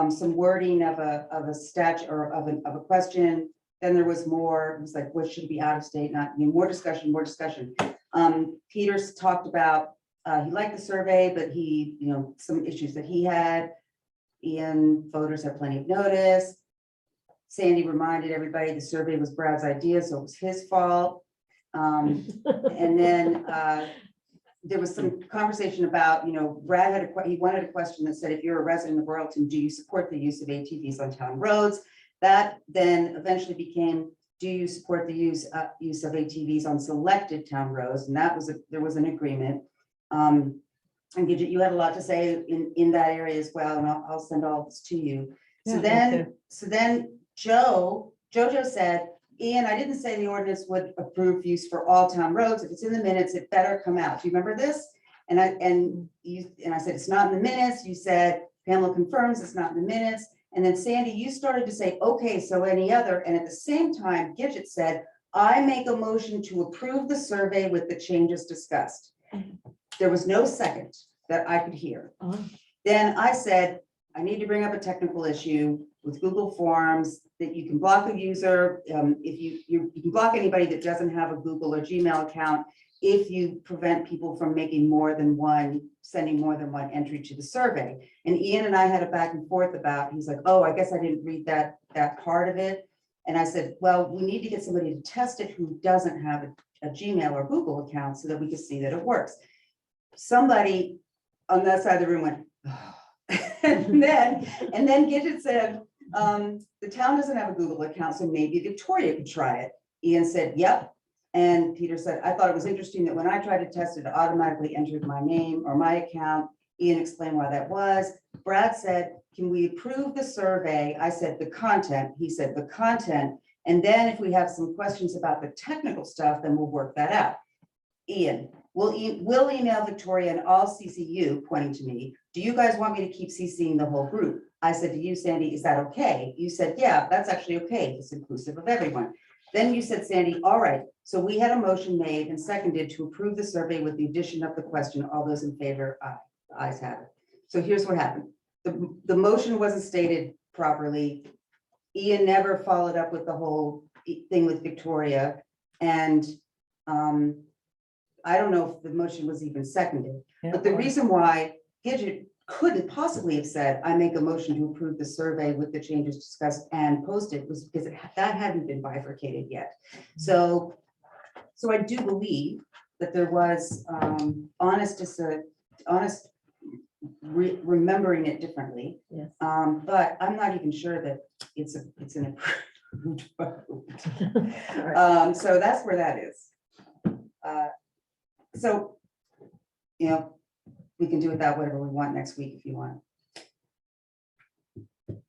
some wording of a statute or of a question. Then there was more, it was like, what should be out of state, not, more discussion, more discussion. Peters talked about, he liked the survey, but he, some issues that he had. Ian, voters have plenty of notice. Sandy reminded everybody the survey was Brad's idea, so it was his fault. And then there was some conversation about, Brad had he wanted a question that said, if you're a resident of Royalton, do you support the use of ATVs on town roads? That then eventually became, do you support the use of ATVs on selected town roads? And that was, there was an agreement. And Gidget, you had a lot to say in that area as well, and I'll send all this to you. So then Jojo said, Ian, I didn't say the ordinance would approve use for all town roads. If it's in the minutes, it better come out. Do you remember this? And I said, it's not in the minutes. You said, Pamela confirms it's not in the minutes. And then Sandy, you started to say, okay, so any other, and at the same time, Gidget said, I make a motion to approve the survey with the changes discussed. There was no second that I could hear. Then I said, I need to bring up a technical issue with Google Forms that you can block a user. If you can block anybody that doesn't have a Google or Gmail account if you prevent people from making sending more than one entry to the survey. And Ian and I had a back and forth about, he's like, oh, I guess I didn't read that part of it. And I said, well, we need to get somebody to test it who doesn't have a Gmail or Google account so that we can see that it works. Somebody on that side of the room went, oh. and then Gidget said, the town doesn't have a Google account, so maybe Victoria could try it. Ian said, yep. And Peter said, I thought it was interesting that when I tried to test it, it automatically entered my name or my account. Ian explained why that was. Brad said, can we approve the survey? I said, the content. He said, the content. And then if we have some questions about the technical stuff, then we'll work that out. Ian, we'll email Victoria and I'll CC you, pointing to me. Do you guys want me to keep CCing the whole group? I said to you, Sandy, is that okay? You said, yeah, that's actually okay. It's inclusive of everyone. Then you said, Sandy, all right. So we had a motion made and seconded to approve the survey with the addition of the question. All those in favor, aye. The ayes have it. So here's what happened. The motion wasn't stated properly. Ian never followed up with the whole thing with Victoria. And I don't know if the motion was even seconded, but the reason why Gidget couldn't possibly have said, I make a motion to approve the survey with the changes discussed and post it was because that hadn't been bifurcated yet. So I do believe that there was honest honest, remembering it differently. Yes. But I'm not even sure that it's an approved vote. All right. So that's where that is. So, you know, we can do with that whatever we want next week if you want.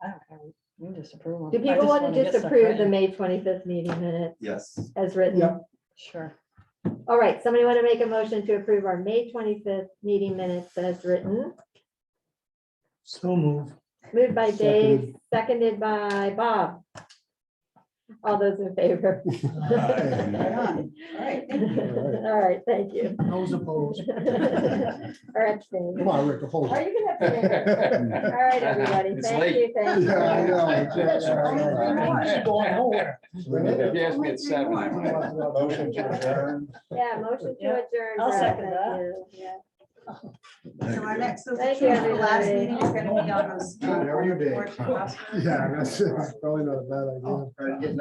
I don't care. We can just approve them. Do I people want wanna to get just stuff approve the ready. May 25th meeting minutes Yes. as written? Yep. Sure. All right, somebody want to make a motion to approve our May 25th meeting minutes as written? So move. Moved by Dave, seconded by Bob. All those in favor? Right on. All right, thank you. All right, thank you. Those opposed. Or abstain. Come on, Rick, hold Are it. you gonna have to? All right, everybody, It's thank late. you, thank you. Yeah, I know. Going nowhere. If you asked me at 7. I would. Motion to adjourn. Yeah, motion to Yeah, adjourn. I'll Brad, second thank that. you. Yeah. So our next, so Thank you, the last everybody. meeting is gonna be on those. How are you, Dave? Yeah, that's probably not a bad idea. Getting